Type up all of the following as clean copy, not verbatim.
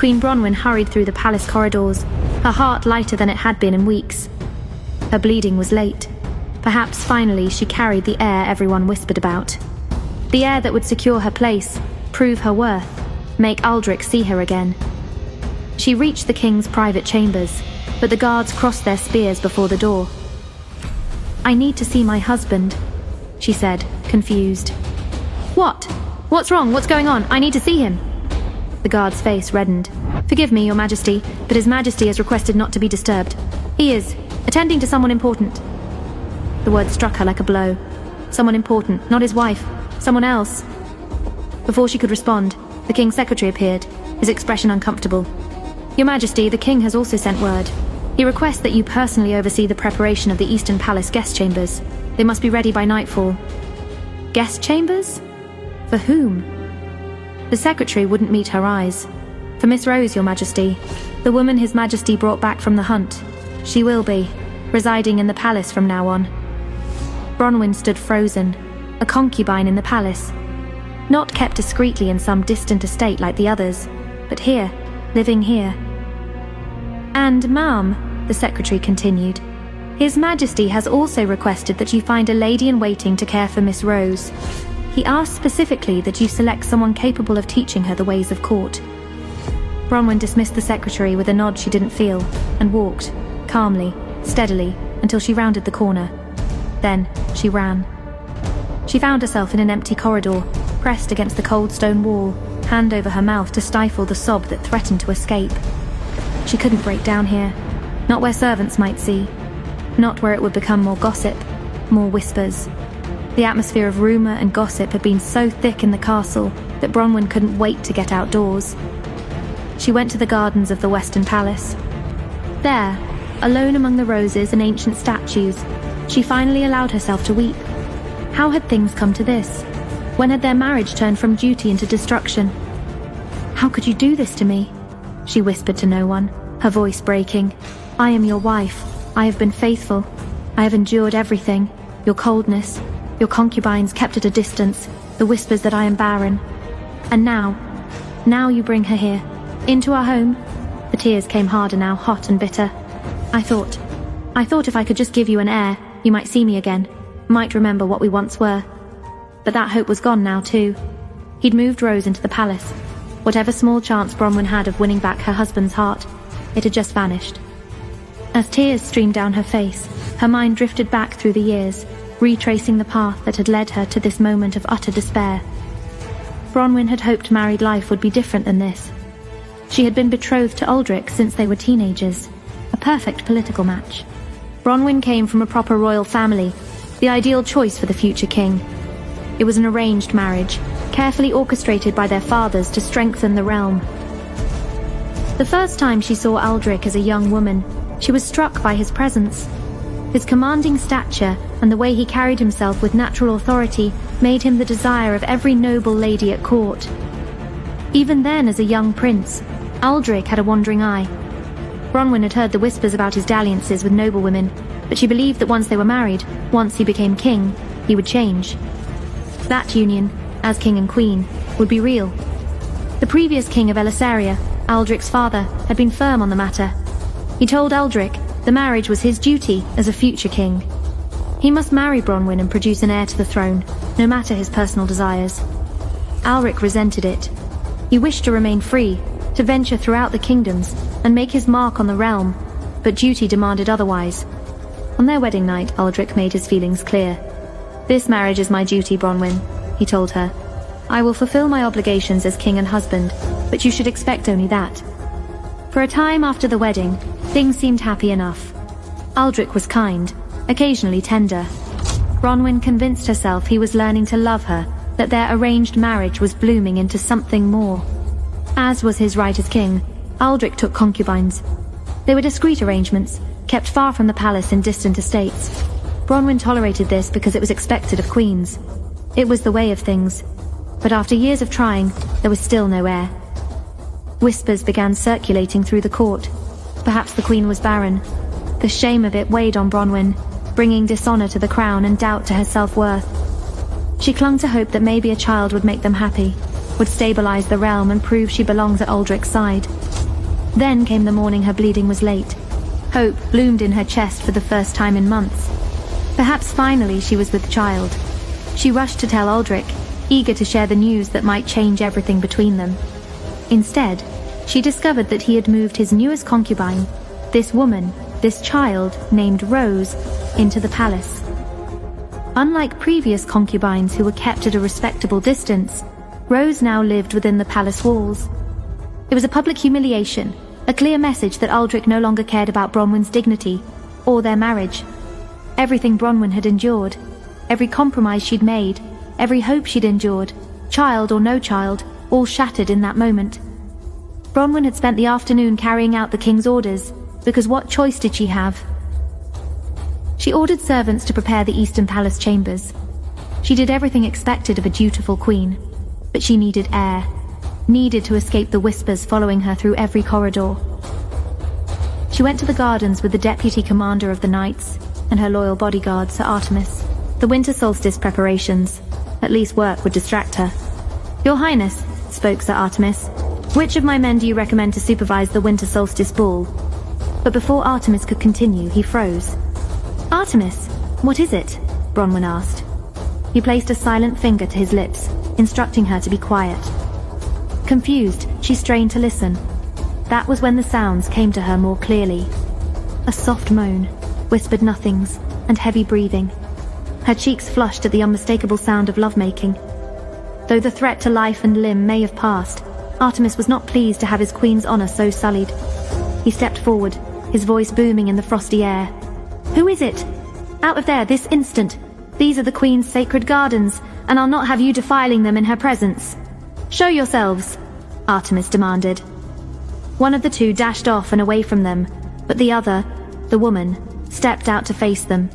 Queen Bronwyn hurried through the palace corridors, her heart lighter than it had been in weeks. Her bleeding was late. Perhaps finally she carried the heir everyone whispered about. The heir that would secure her place, prove her worth, make Aldrich see her again. She reached the king's private chambers, but the guards crossed their spears before the door. "I need to see my husband," she said, confused. "What? What's wrong? What's going on? I need to see him." The guard's face reddened. "Forgive me, Your Majesty, but His Majesty has requested not to be disturbed. He is attending to someone important." The word struck her like a blow. Someone important, not his wife, someone else. Before she could respond, the king's secretary appeared, his expression uncomfortable. "Your Majesty, the king has also sent word. He requests that you personally oversee the preparation of the Eastern Palace guest chambers. They must be ready by nightfall." Guest chambers? For whom? The secretary wouldn't meet her eyes. "For Miss Rose, Your Majesty. The woman His Majesty brought back from the hunt. She will be, residing in the palace from now on." Bronwyn stood frozen, a concubine in the palace. Not kept discreetly in some distant estate like the others, but here, living here. "And, ma'am," the secretary continued, "His Majesty has also requested that you find a lady-in-waiting to care for Miss Rose. He asked specifically that you select someone capable of teaching her the ways of court." Bronwyn dismissed the secretary with a nod she didn't feel, and walked, calmly, steadily, until she rounded the corner. Then, she ran. She found herself in an empty corridor, pressed against the cold stone wall, hand over her mouth to stifle the sob that threatened to escape. She couldn't break down here, not where servants might see, not where it would become more gossip, more whispers. The atmosphere of rumour and gossip had been so thick in the castle that Bronwyn couldn't wait to get outdoors. She went to the gardens of the Western Palace. There, alone among the roses and ancient statues, she finally allowed herself to weep. How had things come to this? When had their marriage turned from duty into destruction? "How could you do this to me?" she whispered to no one, her voice breaking. "I am your wife. I have been faithful. I have endured everything. Your coldness, your concubines kept at a distance, the whispers that I am barren. And now you bring her here, into our home." The tears came harder now, hot and bitter. I thought if I could just give you an heir, you might see me again, might remember what we once were." But that hope was gone now too. He'd moved Rose into the palace. Whatever small chance Bronwyn had of winning back her husband's heart, it had just vanished. As tears streamed down her face, her mind drifted back through the years, retracing the path that had led her to this moment of utter despair. Bronwyn had hoped married life would be different than this. She had been betrothed to Aldrich since they were teenagers, a perfect political match. Bronwyn came from a proper royal family, the ideal choice for the future king. It was an arranged marriage, carefully orchestrated by their fathers to strengthen the realm. The first time she saw Aldrich as a young woman, she was struck by his presence. His commanding stature and the way he carried himself with natural authority made him the desire of every noble lady at court. Even then, as a young prince, Aldrich had a wandering eye. Bronwyn had heard the whispers about his dalliances with noblewomen, but she believed that once they were married, once he became king, he would change. That union, as king and queen, would be real. The previous king of Elisaria, Aldrich's father, had been firm on the matter. He told Aldrich the marriage was his duty as a future king. He must marry Bronwyn and produce an heir to the throne, no matter his personal desires. Alric resented it. He wished to remain free, to venture throughout the kingdoms and make his mark on the realm, but duty demanded otherwise. On their wedding night, Aldrich made his feelings clear. "This marriage is my duty, Bronwyn," he told her. "I will fulfill my obligations as king and husband, but you should expect only that." For a time after the wedding, things seemed happy enough. Aldrich was kind, occasionally tender. Bronwyn convinced herself he was learning to love her, that their arranged marriage was blooming into something more. As was his right as king, Aldrich took concubines. They were discreet arrangements, kept far from the palace in distant estates. Bronwyn tolerated this because it was expected of queens. It was the way of things. But after years of trying, there was still no heir. Whispers began circulating through the court. Perhaps the queen was barren. The shame of it weighed on Bronwyn, bringing dishonor to the crown and doubt to her self-worth. She clung to hope that maybe a child would make them happy, would stabilize the realm and prove she belongs at Aldrich's side. Then came the morning her bleeding was late. Hope bloomed in her chest for the first time in months. Perhaps finally she was with child. She rushed to tell Aldrich, eager to share the news that might change everything between them. Instead, she discovered that he had moved his newest concubine, this woman, this child named Rose, into the palace. Unlike previous concubines who were kept at a respectable distance, Rose now lived within the palace walls. It was a public humiliation, a clear message that Aldrich no longer cared about Bronwyn's dignity, or their marriage. Everything Bronwyn had endured, every compromise she'd made, every hope she'd endured, child or no child, all shattered in that moment. Bronwyn had spent the afternoon carrying out the king's orders, because what choice did she have? She ordered servants to prepare the Eastern Palace chambers. She did everything expected of a dutiful queen, but she needed air, needed to escape the whispers following her through every corridor. She went to the gardens with the deputy commander of the knights and her loyal bodyguard, Sir Artemis. The winter solstice preparations. At least work would distract her. "Your Highness," spoke Sir Artemis, "which of my men do you recommend to supervise the winter solstice ball?" But before Artemis could continue, he froze. "Artemis, what is it?" Bronwyn asked. He placed a silent finger to his lips, instructing her to be quiet. Confused, she strained to listen. That was when the sounds came to her more clearly. A soft moan, whispered nothings, and heavy breathing. Her cheeks flushed at the unmistakable sound of lovemaking. Though the threat to life and limb may have passed, Artemis was not pleased to have his queen's honor so sullied. He stepped forward, his voice booming in the frosty air. "Who is it? Out of there, this instant! These are the queen's sacred gardens, and I'll not have you defiling them in her presence. Show yourselves!" Artemis demanded. One of the two dashed off and away from them, but the other, the woman, stepped out to face them.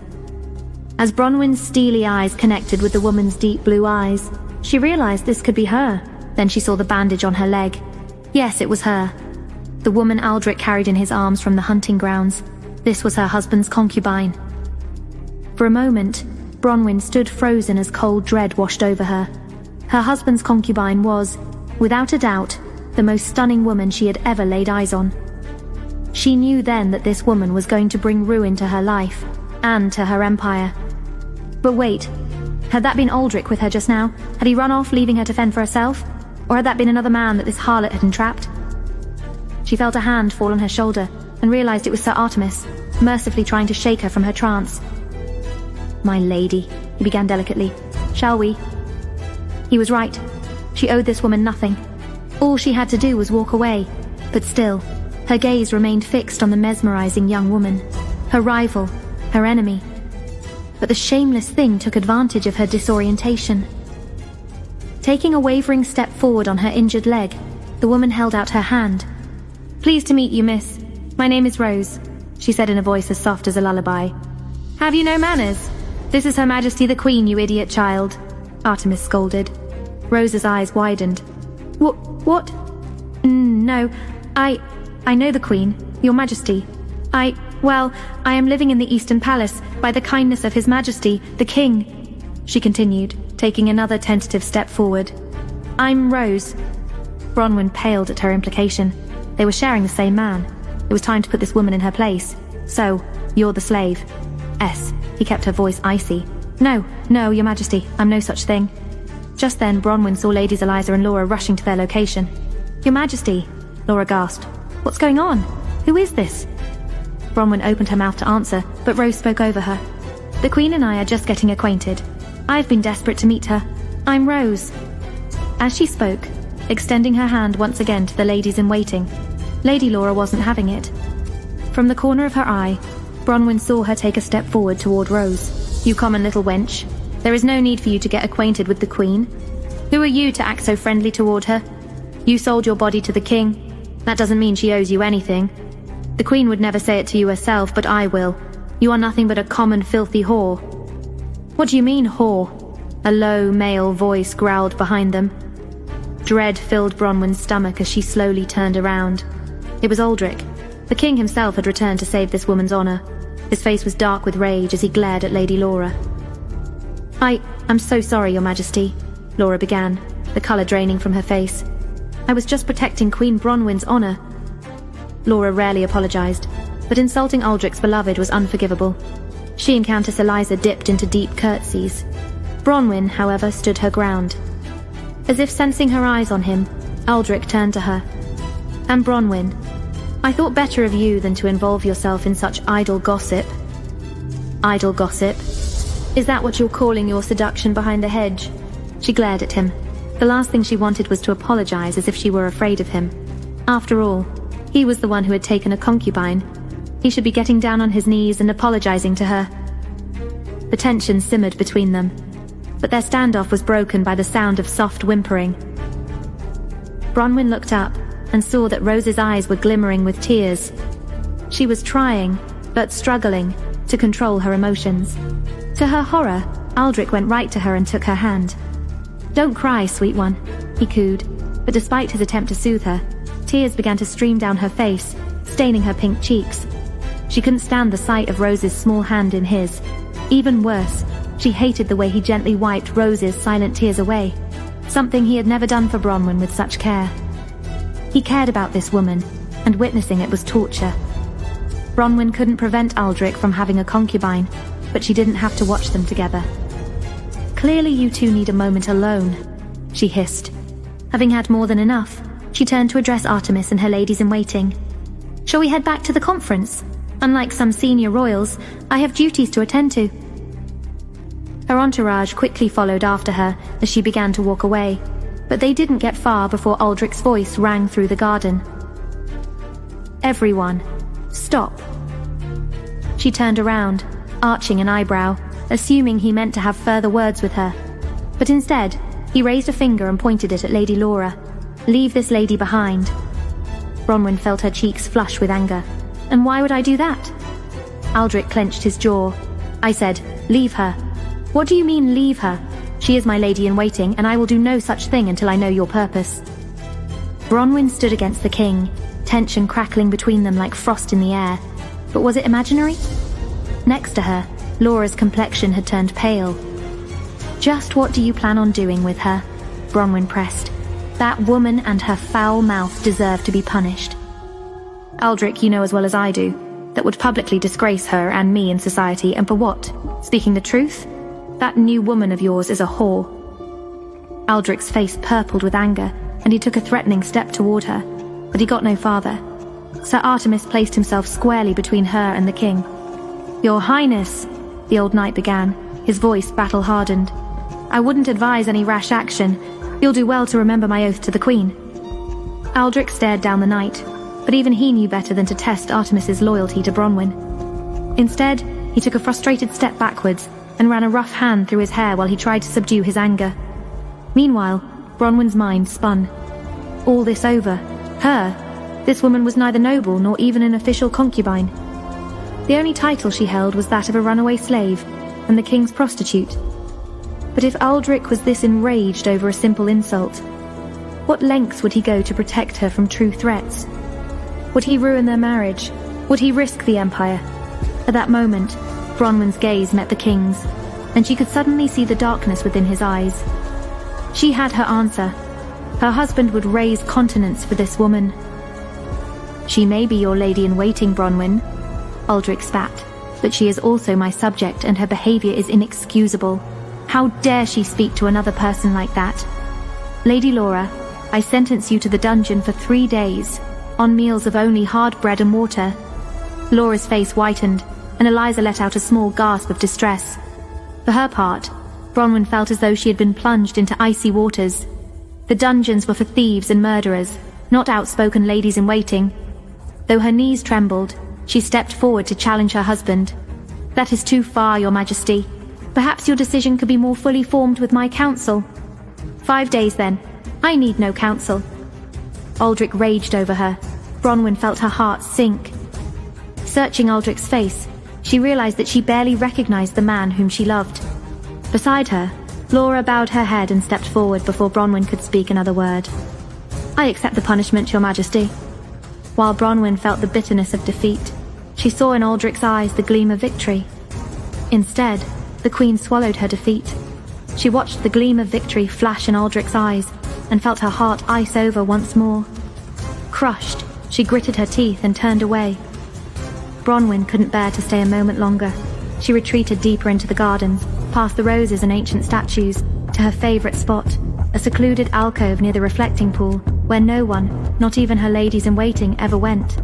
As Bronwyn's steely eyes connected with the woman's deep blue eyes, she realized this could be her. Then she saw the bandage on her leg. Yes, it was her. The woman Aldrich carried in his arms from the hunting grounds. This was her husband's concubine. For a moment, Bronwyn stood frozen as cold dread washed over her. Her husband's concubine was, without a doubt, the most stunning woman she had ever laid eyes on. She knew then that this woman was going to bring ruin to her life, and to her empire. But wait, had that been Aldrich with her just now? Had he run off, leaving her to fend for herself? Or had that been another man that this harlot had entrapped? She felt a hand fall on her shoulder, and realized it was Sir Artemis, mercifully trying to shake her from her trance. "My lady," he began delicately, "shall we?" He was right. She owed this woman nothing. All she had to do was walk away, but still, her gaze remained fixed on the mesmerizing young woman, her rival, her enemy. But the shameless thing took advantage of her disorientation. Taking a wavering step forward on her injured leg, the woman held out her hand. "Pleased to meet you, miss. My name is Rose," she said in a voice as soft as a lullaby. "Have you no manners? This is Her Majesty the Queen, you idiot child," Artemis scolded. Rose's eyes widened. What? No, I know the Queen, Your Majesty. I am living in the Eastern Palace by the kindness of His Majesty, the King," she continued, taking another tentative step forward. "I'm Rose." Bronwyn paled at her implication. They were sharing the same man. It was time to put this woman in her place. "So, you're the slave?" He kept her voice icy. No, Your Majesty, I'm no such thing." Just then, Bronwyn saw Ladies Eliza and Laura rushing to their location. "Your Majesty," Laura gasped. "What's going on? Who is this?" Bronwyn opened her mouth to answer, but Rose spoke over her. "The Queen and I are just getting acquainted. I've been desperate to meet her. I'm Rose." As she spoke, extending her hand once again to the ladies in waiting, Lady Laura wasn't having it. From the corner of her eye, Bronwyn saw her take a step forward toward Rose. "You common little wench. There is no need for you to get acquainted with the Queen. Who are you to act so friendly toward her? You sold your body to the King. That doesn't mean she owes you anything. The Queen would never say it to you herself, but I will. You are nothing but a common filthy whore." "What do you mean, whore?" A low male voice growled behind them. Dread filled Bronwyn's stomach as she slowly turned around. It was Aldrich. The King himself had returned to save this woman's honor. His face was dark with rage as he glared at Lady Laura. I'm so sorry, Your Majesty," Laura began, the colour draining from her face. "I was just protecting Queen Bronwyn's honour." Laura rarely apologised, but insulting Aldrich's beloved was unforgivable. She and Countess Eliza dipped into deep curtsies. Bronwyn, however, stood her ground. As if sensing her eyes on him, Aldrich turned to her. "And Bronwyn, I thought better of you than to involve yourself in such idle gossip." "Idle gossip? Is that what you're calling your seduction behind the hedge?" She glared at him. The last thing she wanted was to apologise as if she were afraid of him. After all, he was the one who had taken a concubine. He should be getting down on his knees and apologising to her. The tension simmered between them, but their standoff was broken by the sound of soft whimpering. Bronwyn looked up and saw that Rose's eyes were glimmering with tears. She was trying, but struggling, to control her emotions. To her horror, Aldrich went right to her and took her hand. "Don't cry, sweet one," he cooed, but despite his attempt to soothe her, tears began to stream down her face, staining her pink cheeks. She couldn't stand the sight of Rose's small hand in his. Even worse, she hated the way he gently wiped Rose's silent tears away, something he had never done for Bronwyn with such care. He cared about this woman, and witnessing it was torture. Bronwyn couldn't prevent Aldrich from having a concubine, but she didn't have to watch them together. "Clearly you two need a moment alone," she hissed. Having had more than enough, she turned to address Artemis and her ladies-in-waiting. "Shall we head back to the conference? Unlike some senior royals, I have duties to attend to." Her entourage quickly followed after her as she began to walk away, but they didn't get far before Aldrich's voice rang through the garden. "Everyone, stop." She turned around, arching an eyebrow, assuming he meant to have further words with her. But instead, he raised a finger and pointed it at Lady Laura. "Leave this lady behind." Bronwyn felt her cheeks flush with anger. "And why would I do that?" Aldrich clenched his jaw. "I said, leave her." "What do you mean, leave her? She is my lady-in-waiting, and I will do no such thing until I know your purpose." Bronwyn stood against the king, tension crackling between them like frost in the air. But was it imaginary? Next to her, Laura's complexion had turned pale. "Just what do you plan on doing with her?" Bronwyn pressed. "That woman and her foul mouth deserve to be punished." "Aldrich, you know as well as I do, that would publicly disgrace her and me in society, and for what? Speaking the truth? That new woman of yours is a whore." Aldrich's face purpled with anger, and he took a threatening step toward her, but he got no farther. Sir Artemis placed himself squarely between her and the king. "Your Highness," the old knight began, his voice battle-hardened. "I wouldn't advise any rash action. You'll do well to remember my oath to the Queen." Aldrich stared down the knight, but even he knew better than to test Artemis's loyalty to Bronwyn. Instead, he took a frustrated step backwards and ran a rough hand through his hair while he tried to subdue his anger. Meanwhile, Bronwyn's mind spun. All this over, her, this woman was neither noble nor even an official concubine. The only title she held was that of a runaway slave and the king's prostitute. But if Aldrich was this enraged over a simple insult, what lengths would he go to protect her from true threats? Would he ruin their marriage? Would he risk the empire? At that moment, Bronwyn's gaze met the king's, and she could suddenly see the darkness within his eyes. She had her answer. Her husband would raise continents for this woman. "She may be your lady-in-waiting, Bronwyn," Aldrich spat, "but she is also my subject, and her behaviour is inexcusable. How dare she speak to another person like that? Lady Laura, I sentence you to the dungeon for 3 days, on meals of only hard bread and water." Laura's face whitened, and Eliza let out a small gasp of distress. For her part, Bronwyn felt as though she had been plunged into icy waters. The dungeons were for thieves and murderers, not outspoken ladies-in-waiting. Though her knees trembled, she stepped forward to challenge her husband. "That is too far, Your Majesty. Perhaps your decision could be more fully formed with my counsel." 5 days, then. I need no counsel." Aldrich raged over her. Bronwyn felt her heart sink. Searching Aldrich's face, she realized that she barely recognized the man whom she loved. Beside her, Laura bowed her head and stepped forward before Bronwyn could speak another word. "I accept the punishment, Your Majesty." While Bronwyn felt the bitterness of defeat, she saw in Aldrich's eyes the gleam of victory. Instead, the Queen swallowed her defeat. She watched the gleam of victory flash in Aldrich's eyes, and felt her heart ice over once more. Crushed, she gritted her teeth and turned away. Bronwyn couldn't bear to stay a moment longer. She retreated deeper into the gardens, past the roses and ancient statues, to her favourite spot, a secluded alcove near the reflecting pool, where no one, not even her ladies-in-waiting, ever went.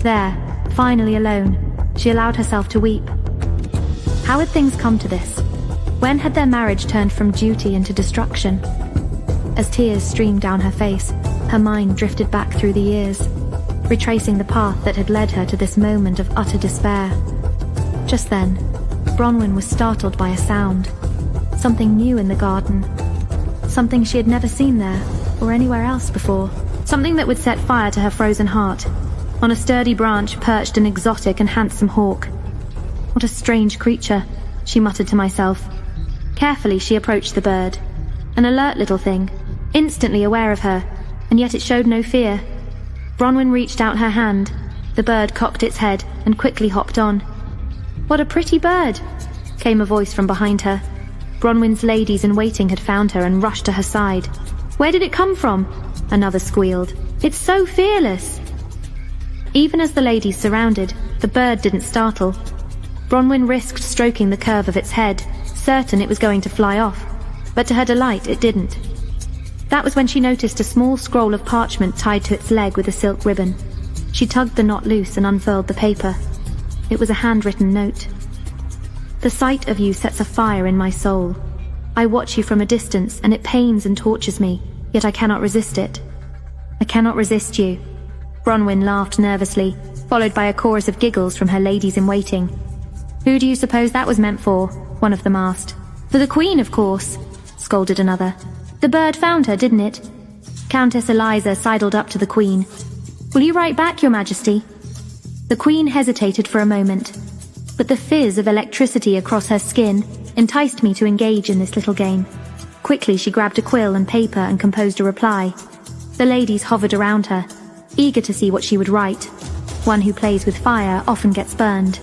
There, finally alone, she allowed herself to weep. How had things come to this? When had their marriage turned from duty into destruction? As tears streamed down her face, her mind drifted back through the years, retracing the path that had led her to this moment of utter despair. Just then, Bronwyn was startled by a sound. Something new in the garden. Something she had never seen there, or anywhere else before. Something that would set fire to her frozen heart. On a sturdy branch perched an exotic and handsome hawk. What a strange creature, she muttered to myself. Carefully she approached the bird. An alert little thing, instantly aware of her, and yet it showed no fear. Bronwyn reached out her hand. The bird cocked its head and quickly hopped on. "What a pretty bird!" came a voice from behind her. Bronwyn's ladies-in-waiting had found her and rushed to her side. "Where did it come from?" another squealed. "It's so fearless!" Even as the ladies surrounded, the bird didn't startle. Bronwyn risked stroking the curve of its head, certain it was going to fly off, but to her delight it didn't. That was when she noticed a small scroll of parchment tied to its leg with a silk ribbon. She tugged the knot loose and unfurled the paper. It was a handwritten note. "The sight of you sets a fire in my soul. I watch you from a distance and it pains and tortures me, yet I cannot resist it. I cannot resist you." Bronwyn laughed nervously, followed by a chorus of giggles from her ladies-in-waiting. "Who do you suppose that was meant for?" one of them asked. "For the Queen, of course," scolded another. "The bird found her, didn't it?" Countess Eliza sidled up to the Queen. "Will you write back, Your Majesty?" The Queen hesitated for a moment, but the fizz of electricity across her skin enticed me to engage in this little game. Quickly she grabbed a quill and paper and composed a reply. The ladies hovered around her, eager to see what she would write. One who plays with fire often gets burned.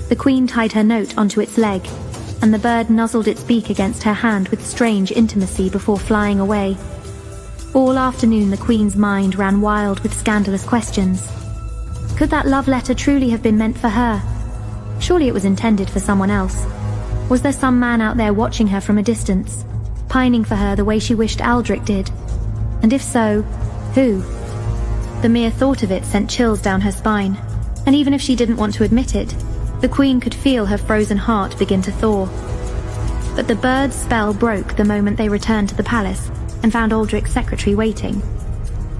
The Queen tied her note onto its leg, and the bird nuzzled its beak against her hand with strange intimacy before flying away. All afternoon the Queen's mind ran wild with scandalous questions. Could that love letter truly have been meant for her? Surely it was intended for someone else. Was there some man out there watching her from a distance, pining for her the way she wished Aldrich did? And if so, who? The mere thought of it sent chills down her spine, and even if she didn't want to admit it, the Queen could feel her frozen heart begin to thaw. But the bird's spell broke the moment they returned to the palace and found Aldrich's secretary waiting.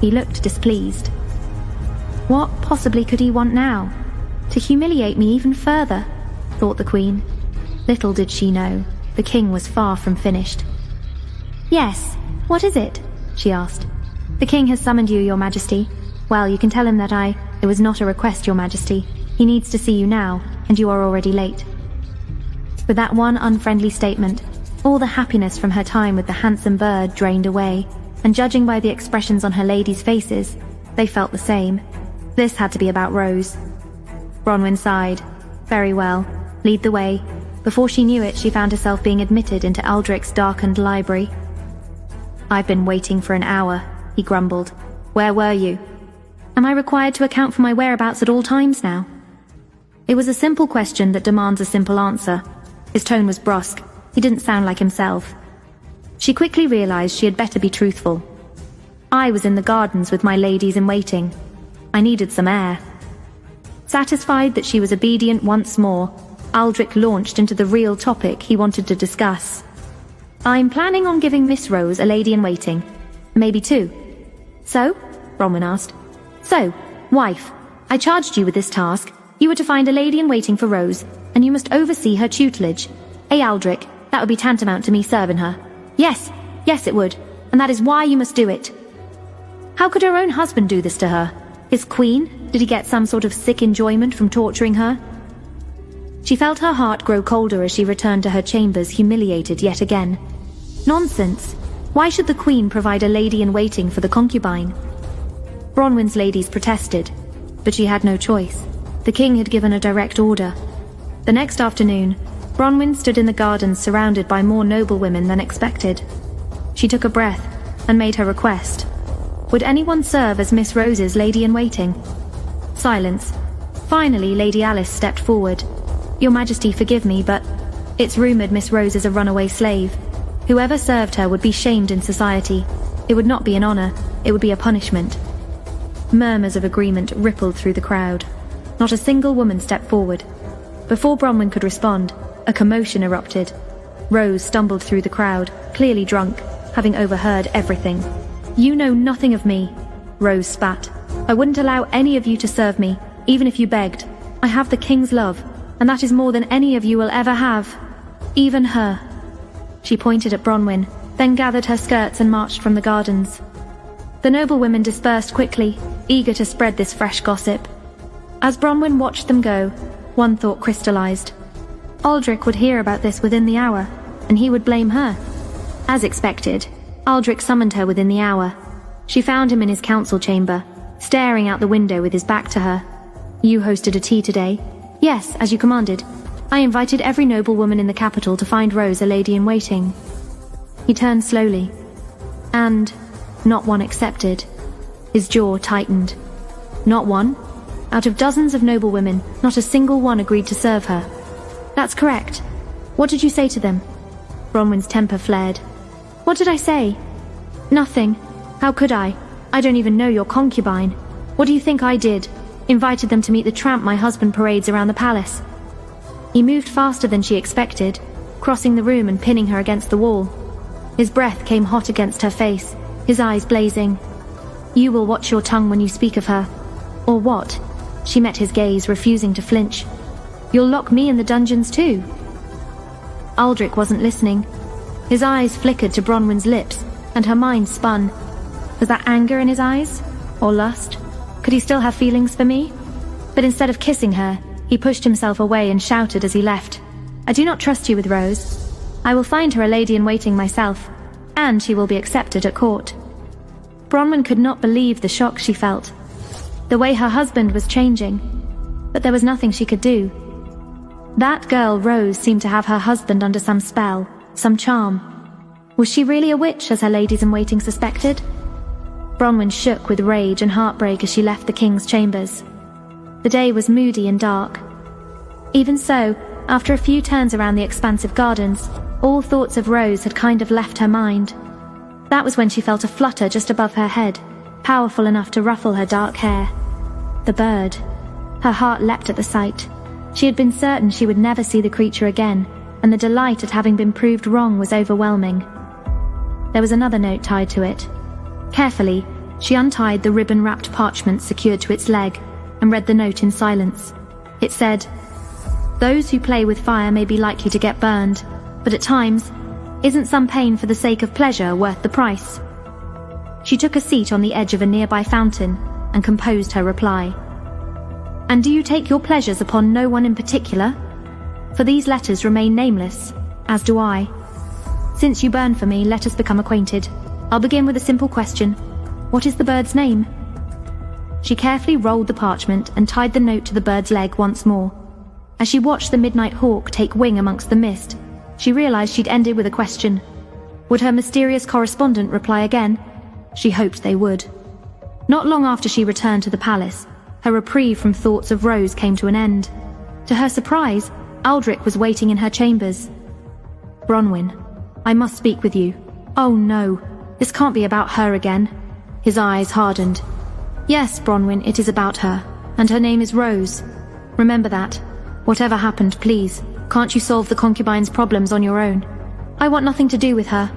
He looked displeased. What possibly could he want now? To humiliate me even further, thought the Queen. Little did she know, the king was far from finished. "Yes, what is it?" she asked. "The king has summoned you, Your Majesty. Well, you can tell him that it was not a request, Your Majesty. He needs to see you now, and you are already late." With that one unfriendly statement, all the happiness from her time with the handsome bird drained away, and judging by the expressions on her ladies' faces, they felt the same. This had to be about Rose. Bronwyn sighed. Very well, lead the way. Before she knew it, she found herself being admitted into Aldrich's darkened library. "I've been waiting for an hour," he grumbled. "Where were you?" "Am I required to account for my whereabouts at all times now?" It was a simple question that demands a simple answer. His tone was brusque. He didn't sound like himself. She quickly realized she had better be truthful. "I was in the gardens with my ladies-in-waiting. I needed some air." Satisfied that she was obedient once more, Aldrich launched into the real topic he wanted to discuss. "I'm planning on giving Miss Rose a lady-in-waiting. Maybe two." "So?" Bronwyn asked. "So, wife, I charged you with this task. You were to find a lady-in-waiting for Rose, and you must oversee her tutelage. Aldrich, that would be tantamount to me serving her." Yes, it would, and that is why you must do it." How could her own husband do this to her? His queen? Did he get some sort of sick enjoyment from torturing her? She felt her heart grow colder as she returned to her chambers, humiliated yet again. Nonsense! Why should the Queen provide a lady-in-waiting for the concubine? Bronwyn's ladies protested, but she had no choice. The king had given a direct order. The next afternoon, Bronwyn stood in the gardens surrounded by more noble women than expected. She took a breath, and made her request. Would anyone serve as Miss Rose's lady-in-waiting? Silence. Finally, Lady Alice stepped forward. Your Majesty, forgive me, but it's rumored Miss Rose is a runaway slave. Whoever served her would be shamed in society. It would not be an honor, it would be a punishment. Murmurs of agreement rippled through the crowd. Not a single woman stepped forward. Before Bronwyn could respond, a commotion erupted. Rose stumbled through the crowd, clearly drunk, having overheard everything. You know nothing of me, Rose spat. I wouldn't allow any of you to serve me, even if you begged. I have the king's love, and that is more than any of you will ever have. Even her. She pointed at Bronwyn, then gathered her skirts and marched from the gardens. The noblewomen dispersed quickly, eager to spread this fresh gossip. As Bronwyn watched them go, one thought crystallized. Aldrich would hear about this within the hour, and he would blame her. As expected, Aldrich summoned her within the hour. She found him in his council chamber, staring out the window with his back to her. You hosted a tea today? Yes, as you commanded. I invited every noblewoman in the capital to find Rose a lady-in-waiting. He turned slowly, and not one accepted. His jaw tightened. Not one? Out of dozens of noblewomen, not a single one agreed to serve her. That's correct. What did you say to them? Bronwyn's temper flared. What did I say? Nothing. How could I? I don't even know your concubine. What do you think I did? Invited them to meet the tramp my husband parades around the palace. He moved faster than she expected, crossing the room and pinning her against the wall. His breath came hot against her face, his eyes blazing. You will watch your tongue when you speak of her. Or what? She met his gaze, refusing to flinch. You'll lock me in the dungeons too. Aldrich wasn't listening. His eyes flickered to Bronwyn's lips, and her mind spun. Was that anger in his eyes? Or lust? Could he still have feelings for me? But instead of kissing her, he pushed himself away and shouted as he left. I do not trust you with Rose. I will find her a lady-in-waiting myself, and she will be accepted at court. Bronwyn could not believe the shock she felt. The way her husband was changing, but there was nothing she could do. That girl, Rose, seemed to have her husband under some spell, some charm. Was she really a witch, as her ladies-in-waiting suspected? Bronwyn shook with rage and heartbreak as she left the king's chambers. The day was moody and dark. Even so, after a few turns around the expansive gardens, all thoughts of Rose had kind of left her mind. That was when she felt a flutter just above her head, powerful enough to ruffle her dark hair. The bird. Her heart leapt at the sight. She had been certain she would never see the creature again, and the delight at having been proved wrong was overwhelming. There was another note tied to it. Carefully, she untied the ribbon-wrapped parchment secured to its leg and read the note in silence. It said, "Those who play with fire may be likely to get burned, but at times, isn't some pain for the sake of pleasure worth the price?" She took a seat on the edge of a nearby fountain and composed her reply. "And do you take your pleasures upon no one in particular? For these letters remain nameless, as do I. Since you burn for me, let us become acquainted. I'll begin with a simple question. What is the bird's name?" She carefully rolled the parchment and tied the note to the bird's leg once more. As she watched the midnight hawk take wing amongst the mist, she realized she'd ended with a question. Would her mysterious correspondent reply again? She hoped they would. Not long after she returned to the palace, her reprieve from thoughts of Rose came to an end. To her surprise, Aldrich was waiting in her chambers. "Bronwyn, I must speak with you." "Oh no, this can't be about her again." His eyes hardened. "Yes, Bronwyn, it is about her, and her name is Rose. Remember that. Whatever happened, please, can't you solve the concubine's problems on your own? I want nothing to do with her."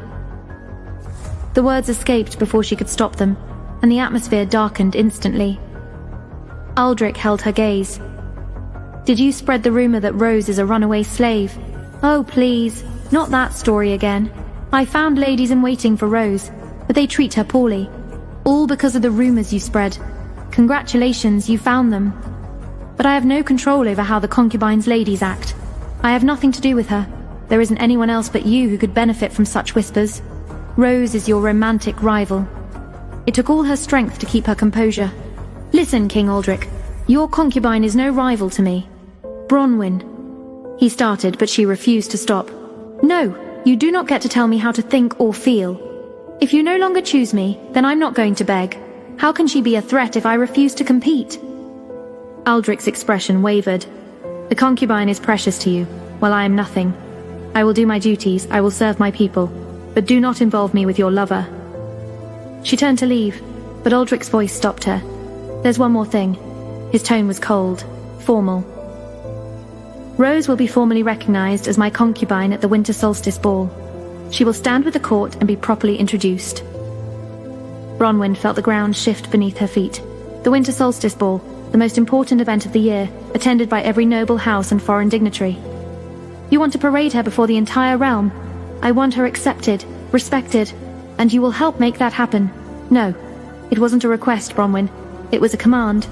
The words escaped before she could stop them, and the atmosphere darkened instantly. Aldrich held her gaze. "Did you spread the rumor that Rose is a runaway slave?" "Oh, please, not that story again. I found ladies-in-waiting for Rose, but they treat her poorly. All because of the rumors you spread. Congratulations, you found them. But I have no control over how the concubine's ladies act. I have nothing to do with her. There isn't anyone else but you who could benefit from such whispers. Rose is your romantic rival." It took all her strength to keep her composure. "Listen, King Aldrich, your concubine is no rival to me. Bronwyn." He started, but she refused to stop. "No, you do not get to tell me how to think or feel. If you no longer choose me, then I'm not going to beg. How can she be a threat if I refuse to compete? Aldrich's expression wavered. The concubine is precious to you, while I am nothing. I will do my duties, I will serve my people, but do not involve me with your lover. She turned to leave, but Aldrich's voice stopped her. There's one more thing. His tone was cold, formal. Rose will be formally recognized as my concubine at the winter solstice ball. She will stand with the court and be properly introduced. Bronwyn felt the ground shift beneath her feet. The winter solstice ball, the most important event of the year, attended by every noble house and foreign dignitary. You want to parade her before the entire realm. I want her accepted, respected, and you will help make that happen. No, it wasn't a request, Bronwyn. It was a command.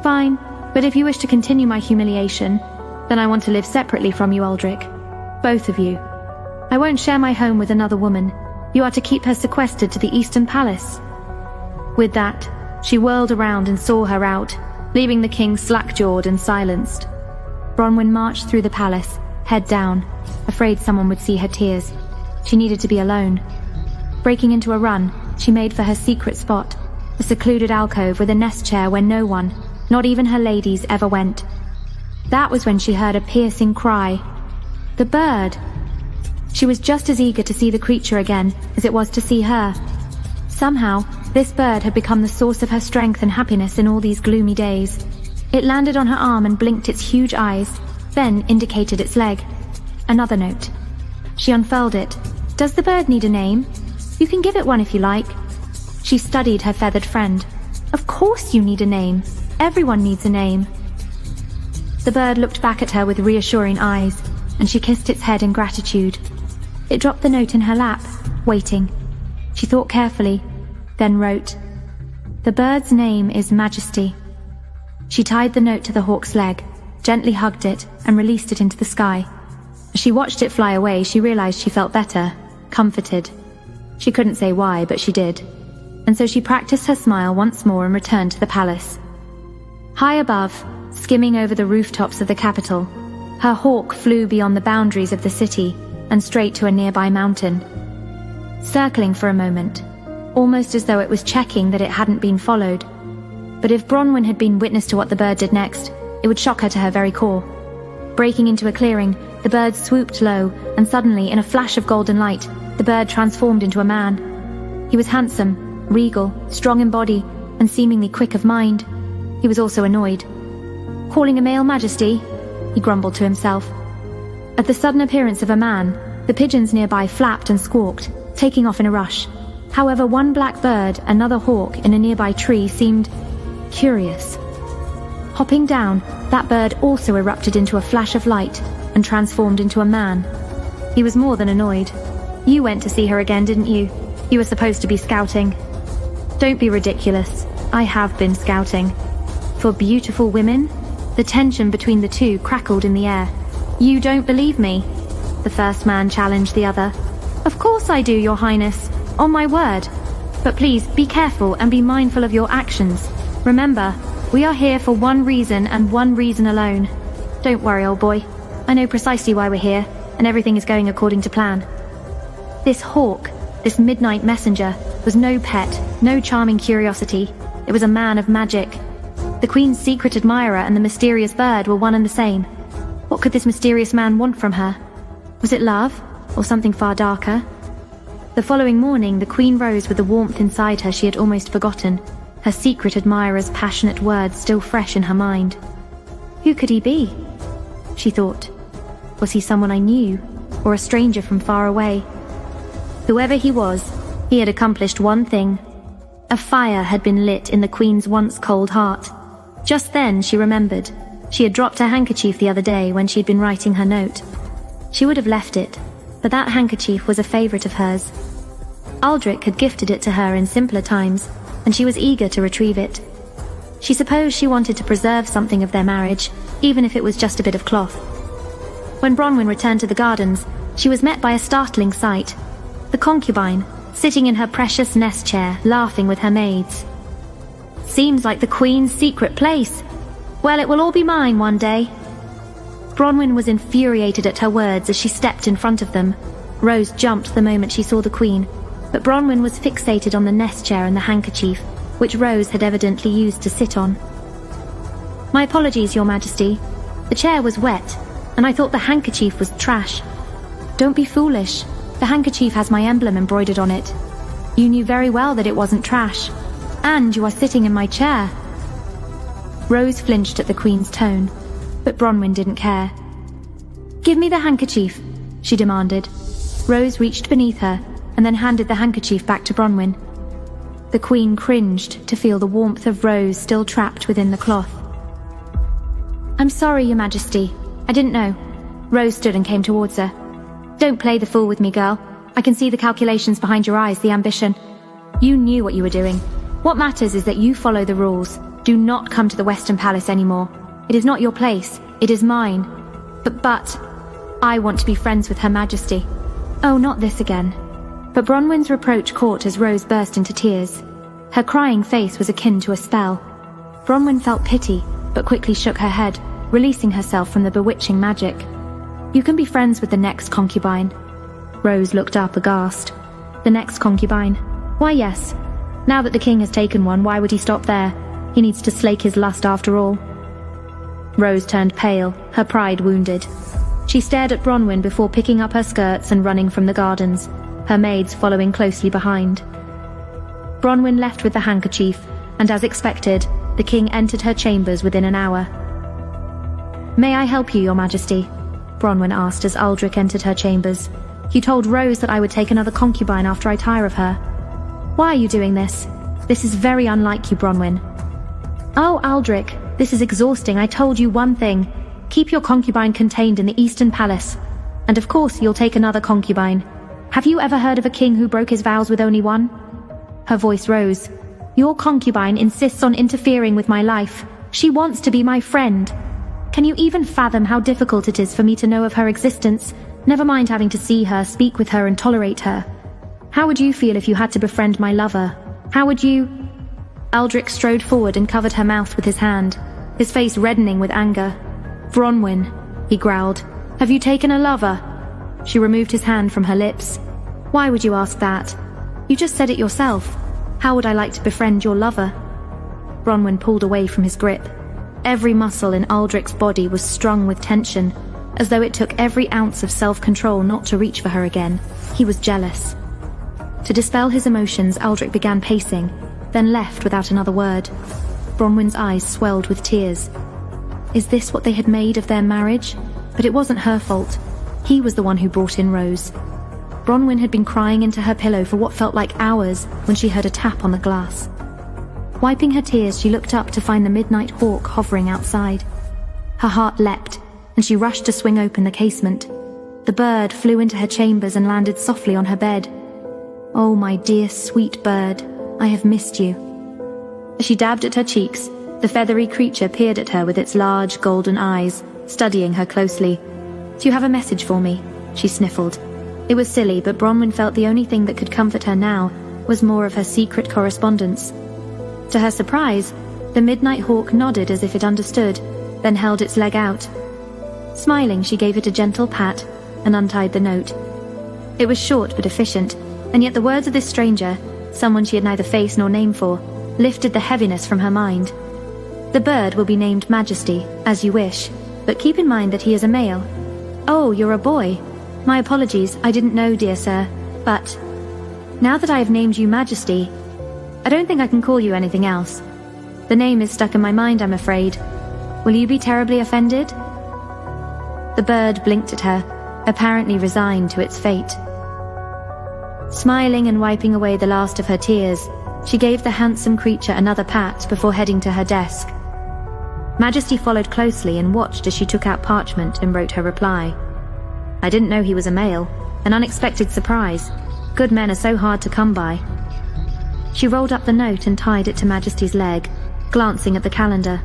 Fine, but if you wish to continue my humiliation, then I want to live separately from you, Aldrich. Both of you. I won't share my home with another woman. You are to keep her sequestered to the Eastern Palace. With that, she whirled around and saw her out, leaving the king slack-jawed and silenced. Bronwyn marched through the palace, head down, afraid someone would see her tears. She needed to be alone. Breaking into a run, she made for her secret spot, a secluded alcove with a nest chair where no one, not even her ladies, ever went. That was when she heard a piercing cry. The bird! She was just as eager to see the creature again as it was to see her. Somehow, this bird had become the source of her strength and happiness in all these gloomy days. It landed on her arm and blinked its huge eyes, then indicated its leg. Another note. She unfurled it. Does the bird need a name? You can give it one if you like. She studied her feathered friend. Of course you need a name. Everyone needs a name. The bird looked back at her with reassuring eyes, and she kissed its head in gratitude. It dropped the note in her lap, waiting. She thought carefully, then wrote, "The bird's name is Majesty." She tied the note to the hawk's leg, gently hugged it, and released it into the sky. As she watched it fly away, she realized she felt better, comforted. She couldn't say why, but she did. And so she practiced her smile once more and returned to the palace. High above, skimming over the rooftops of the capital, her hawk flew beyond the boundaries of the city and straight to a nearby mountain. Circling for a moment, almost as though it was checking that it hadn't been followed. But if Bronwyn had been witness to what the bird did next, it would shock her to her very core. Breaking into a clearing, the bird swooped low, and suddenly, in a flash of golden light, the bird transformed into a man. He was handsome, regal, strong in body, and seemingly quick of mind. He was also annoyed. Calling a male majesty? He grumbled to himself. At the sudden appearance of a man, the pigeons nearby flapped and squawked, taking off in a rush. However, one black bird, another hawk in a nearby tree, seemed curious. Hopping down, that bird also erupted into a flash of light and transformed into a man. He was more than annoyed. You went to see her again, didn't you? You were supposed to be scouting. Don't be ridiculous. I have been scouting. For beautiful women? The tension between the two crackled in the air. You don't believe me? The first man challenged the other. Of course I do, Your Highness. On my word. But please, be careful and be mindful of your actions. Remember, we are here for one reason and one reason alone. Don't worry, old boy. I know precisely why we're here, and everything is going according to plan. This hawk, this midnight messenger, was no pet, no charming curiosity. It was a man of magic. The Queen's secret admirer and the mysterious bird were one and the same. What could this mysterious man want from her? Was it love, or something far darker? The following morning, the Queen rose with the warmth inside her she had almost forgotten, her secret admirer's passionate words still fresh in her mind. Who could he be? She thought. Was he someone I knew, or a stranger from far away? Whoever he was, he had accomplished one thing. A fire had been lit in the Queen's once cold heart. Just then she remembered. She had dropped her handkerchief the other day when she'd been writing her note. She would have left it, but that handkerchief was a favorite of hers. Aldrich had gifted it to her in simpler times, and she was eager to retrieve it. She supposed she wanted to preserve something of their marriage, even if it was just a bit of cloth. When Bronwyn returned to the gardens, she was met by a startling sight. The concubine, sitting in her precious nest chair, laughing with her maids. Seems like the Queen's secret place. Well, it will all be mine one day. Bronwyn was infuriated at her words as she stepped in front of them. Rose jumped the moment she saw the Queen. but Bronwyn was fixated on the nest chair and the handkerchief, which Rose had evidently used to sit on. "My apologies, Your Majesty. The chair was wet, and I thought the handkerchief was trash." "Don't be foolish. The handkerchief has my emblem embroidered on it. You knew very well that it wasn't trash. And you are sitting in my chair." Rose flinched at the Queen's tone, but Bronwyn didn't care. "Give me the handkerchief," she demanded. Rose reached beneath her and then handed the handkerchief back to Bronwyn. The Queen cringed to feel the warmth of Rose still trapped within the cloth. "I'm sorry, Your Majesty. I didn't know." Rose stood and came towards her. "Don't play the fool with me, girl. I can see the calculations behind your eyes, the ambition. You knew what you were doing. What matters is that you follow the rules. Do not come to the Western Palace anymore. It is not your place. It is mine. But I want to be friends with Her Majesty." "Oh, not this again." But Bronwyn's reproach caught as Rose burst into tears. Her crying face was akin to a spell. Bronwyn felt pity, but quickly shook her head, releasing herself from the bewitching magic. "You can be friends with the next concubine." Rose looked up aghast. "The next concubine? Why, yes. Now that the king has taken one, why would he stop there? He needs to slake his lust after all." Rose turned pale, her pride wounded. She stared at Bronwyn before picking up her skirts and running from the gardens, her maids following closely behind. Bronwyn left with the handkerchief, and as expected, the king entered her chambers within an hour. "May I help you, Your Majesty?" Bronwyn asked as Aldrich entered her chambers. "You told Rose that I would take another concubine after I tire of her. Why are you doing this? This is very unlike you, Bronwyn." "Oh, Aldrich, this is exhausting. I told you one thing. Keep your concubine contained in the Eastern Palace. And of course you'll take another concubine. Have you ever heard of a king who broke his vows with only one?" Her voice rose. "Your concubine insists on interfering with my life. She wants to be my friend. Can you even fathom how difficult it is for me to know of her existence, never mind having to see her, speak with her, and tolerate her? How would you feel if you had to befriend my lover? How would you—" Aldrich strode forward and covered her mouth with his hand, his face reddening with anger. "Bronwyn," he growled, "have you taken a lover?" She removed his hand from her lips. "Why would you ask that? You just said it yourself. How would I like to befriend your lover?" Bronwyn pulled away from his grip. Every muscle in Aldrich's body was strung with tension, as though it took every ounce of self-control not to reach for her again. He was jealous. To dispel his emotions, Aldrich began pacing, then left without another word. Bronwyn's eyes swelled with tears. Is this what they had made of their marriage? But it wasn't her fault. He was the one who brought in Rose. Bronwyn had been crying into her pillow for what felt like hours when she heard a tap on the glass. Wiping her tears, she looked up to find the midnight hawk hovering outside. Her heart leapt, and she rushed to swing open the casement. The bird flew into her chambers and landed softly on her bed. "Oh, my dear, sweet bird, I have missed you." As she dabbed at her cheeks, the feathery creature peered at her with its large, golden eyes, studying her closely. "Do you have a message for me?" she sniffled. It was silly, but Bronwyn felt the only thing that could comfort her now was more of her secret correspondence. To her surprise, the midnight hawk nodded as if it understood, then held its leg out. Smiling, she gave it a gentle pat and untied the note. It was short but efficient, and yet the words of this stranger, someone she had neither face nor name for, lifted the heaviness from her mind. "The bird will be named Majesty, as you wish, but keep in mind that he is a male." "Oh, you're a boy. My apologies, I didn't know, dear sir, but now that I have named you Majesty, I don't think I can call you anything else. The name is stuck in my mind, I'm afraid. Will you be terribly offended?" The bird blinked at her, apparently resigned to its fate. Smiling and wiping away the last of her tears, she gave the handsome creature another pat before heading to her desk. Majesty followed closely and watched as she took out parchment and wrote her reply. "I didn't know he was a male. An unexpected surprise. Good men are so hard to come by." She rolled up the note and tied it to Majesty's leg, glancing at the calendar.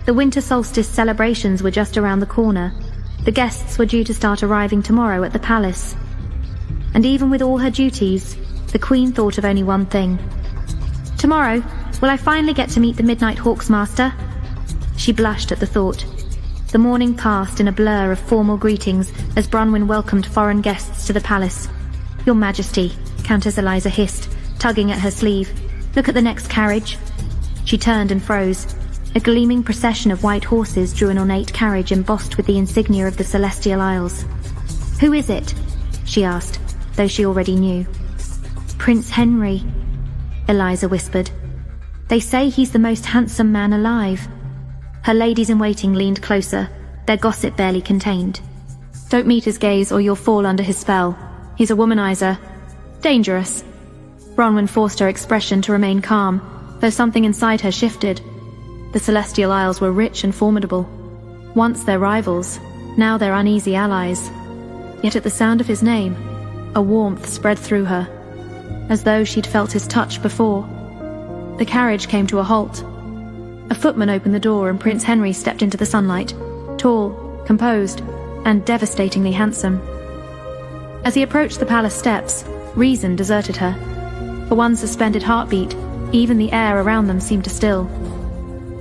The winter solstice celebrations were just around the corner. The guests were due to start arriving tomorrow at the palace. And even with all her duties, the Queen thought of only one thing. "Tomorrow, will I finally get to meet the Midnight Hawk's master?" She blushed at the thought. The morning passed in a blur of formal greetings as Bronwyn welcomed foreign guests to the palace. "Your Majesty, Countess Eliza hissed, tugging at her sleeve. "Look at the next carriage." She turned and froze. A gleaming procession of white horses drew an ornate carriage embossed with the insignia of the Celestial Isles. "Who is it?" she asked, though she already knew. "Prince Henry," Eliza whispered. "They say he's the most handsome man alive." Her ladies-in-waiting leaned closer, their gossip barely contained. "Don't meet his gaze or you'll fall under his spell. He's a womanizer. Dangerous." Bronwyn forced her expression to remain calm, though something inside her shifted. The Celestial Isles were rich and formidable. Once their rivals, now their uneasy allies. Yet at the sound of his name, a warmth spread through her, as though she'd felt his touch before. The carriage came to a halt. A footman opened the door and Prince Henry stepped into the sunlight, tall, composed, and devastatingly handsome. As he approached the palace steps, reason deserted her. For one suspended heartbeat, even the air around them seemed to still.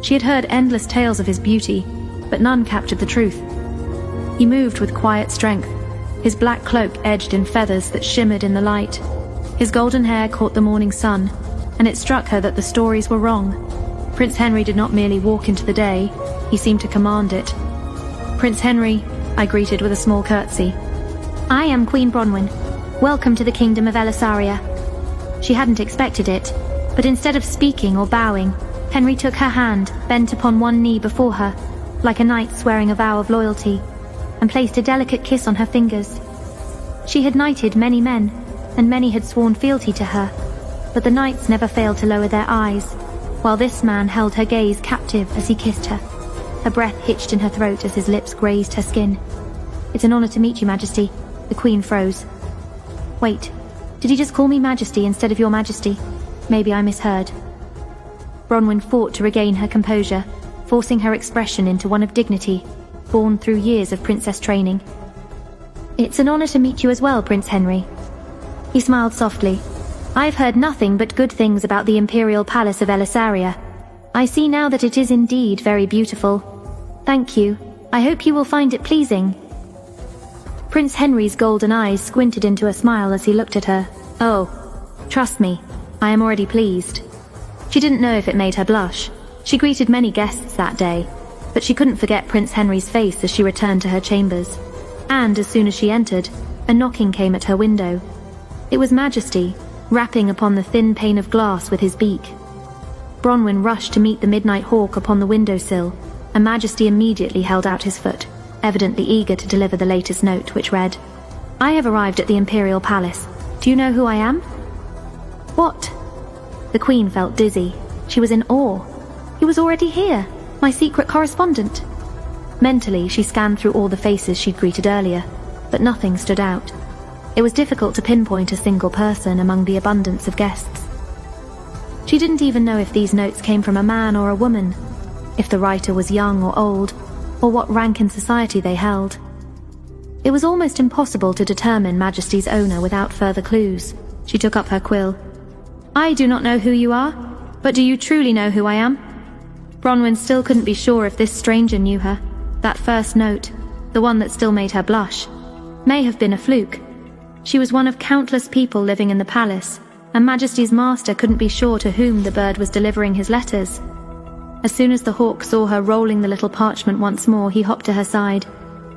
She had heard endless tales of his beauty, but none captured the truth. He moved with quiet strength, his black cloak edged in feathers that shimmered in the light. His golden hair caught the morning sun, and it struck her that the stories were wrong. Prince Henry did not merely walk into the day, he seemed to command it. "Prince Henry," I greeted with a small curtsy. "I am Queen Bronwyn. Welcome to the kingdom of Elisaria." She hadn't expected it, but instead of speaking or bowing, Henry took her hand, bent upon one knee before her, like a knight swearing a vow of loyalty, and placed a delicate kiss on her fingers. She had knighted many men, and many had sworn fealty to her, but the knights never failed to lower their eyes, while this man held her gaze captive as he kissed her. Her breath hitched in her throat as his lips grazed her skin. "It's an honor to meet you, Majesty." The Queen froze. "Wait, did he just call me Majesty instead of Your Majesty? Maybe I misheard." Bronwyn fought to regain her composure, forcing her expression into one of dignity, born through years of princess training. "It's an honor to meet you as well, Prince Henry." He smiled softly. "I've heard nothing but good things about the Imperial Palace of Elisaria. I see now that it is indeed very beautiful. Thank you. I hope you will find it pleasing." Prince Henry's golden eyes squinted into a smile as he looked at her. "Oh, trust me, I am already pleased." She didn't know if it made her blush. She greeted many guests that day, but she couldn't forget Prince Henry's face as she returned to her chambers. And as soon as she entered, a knocking came at her window. It was Majesty, rapping upon the thin pane of glass with his beak. Bronwyn rushed to meet the midnight hawk upon the windowsill, and Majesty immediately held out his foot, evidently eager to deliver the latest note, which read, "I have arrived at the Imperial Palace. Do you know who I am?" "What?" The Queen felt dizzy. She was in awe. He was already here, my secret correspondent. Mentally, she scanned through all the faces she'd greeted earlier, but nothing stood out. It was difficult to pinpoint a single person among the abundance of guests. She didn't even know if these notes came from a man or a woman, if the writer was young or old, or what rank in society they held. It was almost impossible to determine Majesty's owner without further clues. She took up her quill. "I do not know who you are, but do you truly know who I am?" Bronwyn still couldn't be sure if this stranger knew her. That first note, the one that still made her blush, may have been a fluke. She was one of countless people living in the palace, and Majesty's master couldn't be sure to whom the bird was delivering his letters. As soon as the hawk saw her rolling the little parchment once more, he hopped to her side.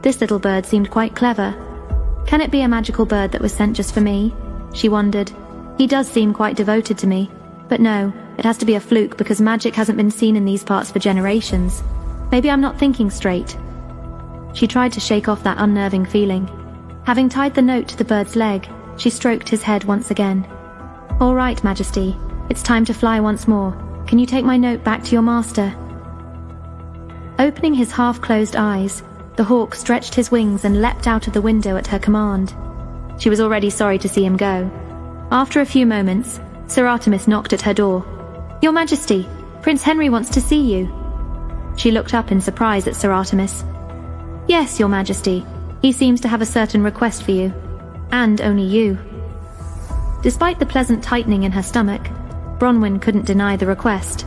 This little bird seemed quite clever. Can it be a magical bird that was sent just for me? She wondered. He does seem quite devoted to me. But no, it has to be a fluke because magic hasn't been seen in these parts for generations. Maybe I'm not thinking straight. She tried to shake off that unnerving feeling. Having tied the note to the bird's leg, she stroked his head once again. "All right, Majesty. It's time to fly once more. Can you take my note back to your master?" Opening his half-closed eyes, the hawk stretched his wings and leapt out of the window at her command. She was already sorry to see him go. After a few moments, Sir Artemis knocked at her door. "Your Majesty, Prince Henry wants to see you." She looked up in surprise at Sir Artemis. "Yes, Your Majesty. He seems to have a certain request for you. And only you." Despite the pleasant tightening in her stomach, Bronwyn couldn't deny the request.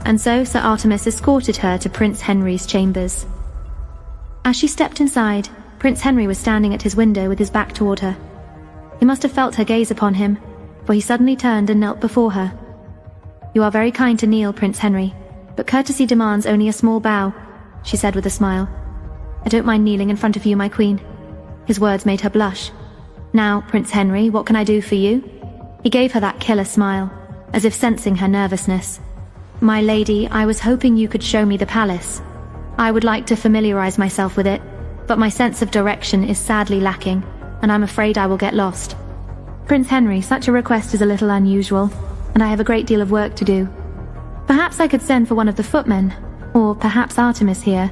And so Sir Artemis escorted her to Prince Henry's chambers. As she stepped inside, Prince Henry was standing at his window with his back toward her. He must have felt her gaze upon him, for he suddenly turned and knelt before her. "You are very kind to kneel, Prince Henry, but courtesy demands only a small bow," she said with a smile. "I don't mind kneeling in front of you, my queen." His words made her blush. "Now, Prince Henry, what can I do for you?" He gave her that killer smile, as if sensing her nervousness. "My lady, I was hoping you could show me the palace. I would like to familiarize myself with it, but my sense of direction is sadly lacking, and I'm afraid I will get lost." "Prince Henry, such a request is a little unusual, and I have a great deal of work to do. Perhaps I could send for one of the footmen, or perhaps Artemis here."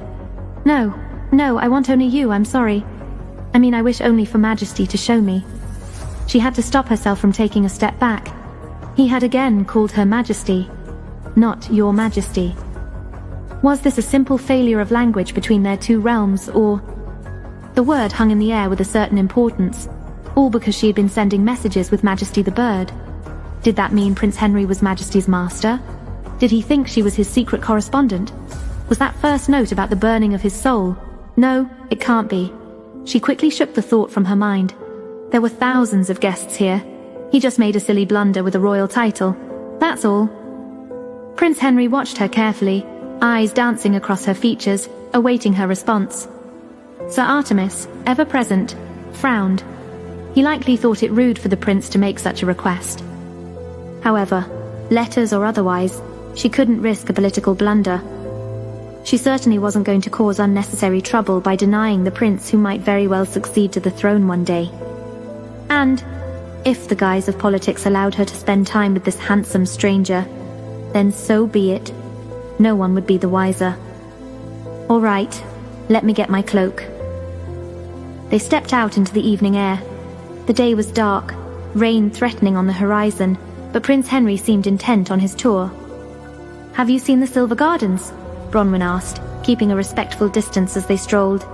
No, I want only you, I'm sorry. I wish only for Majesty to show me." She had to stop herself from taking a step back. He had again called her Majesty, not Your Majesty. Was this a simple failure of language between their two realms, or... The word hung in the air with a certain importance, all because she had been sending messages with Majesty the bird. Did that mean Prince Henry was Majesty's master? Did he think she was his secret correspondent? Was that first note about the burning of his soul? No, it can't be. She quickly shook the thought from her mind. There were thousands of guests here. He just made a silly blunder with a royal title. That's all. Prince Henry watched her carefully, eyes dancing across her features, awaiting her response. Sir Artemis, ever present, frowned. He likely thought it rude for the prince to make such a request. However, letters or otherwise, she couldn't risk a political blunder. She certainly wasn't going to cause unnecessary trouble by denying the prince who might very well succeed to the throne one day. And, if the guise of politics allowed her to spend time with this handsome stranger, then so be it. No one would be the wiser. "All right, let me get my cloak." They stepped out into the evening air. The day was dark, rain threatening on the horizon, but Prince Henry seemed intent on his tour. "Have you seen the Silver Gardens?" Bronwyn asked, keeping a respectful distance as they strolled.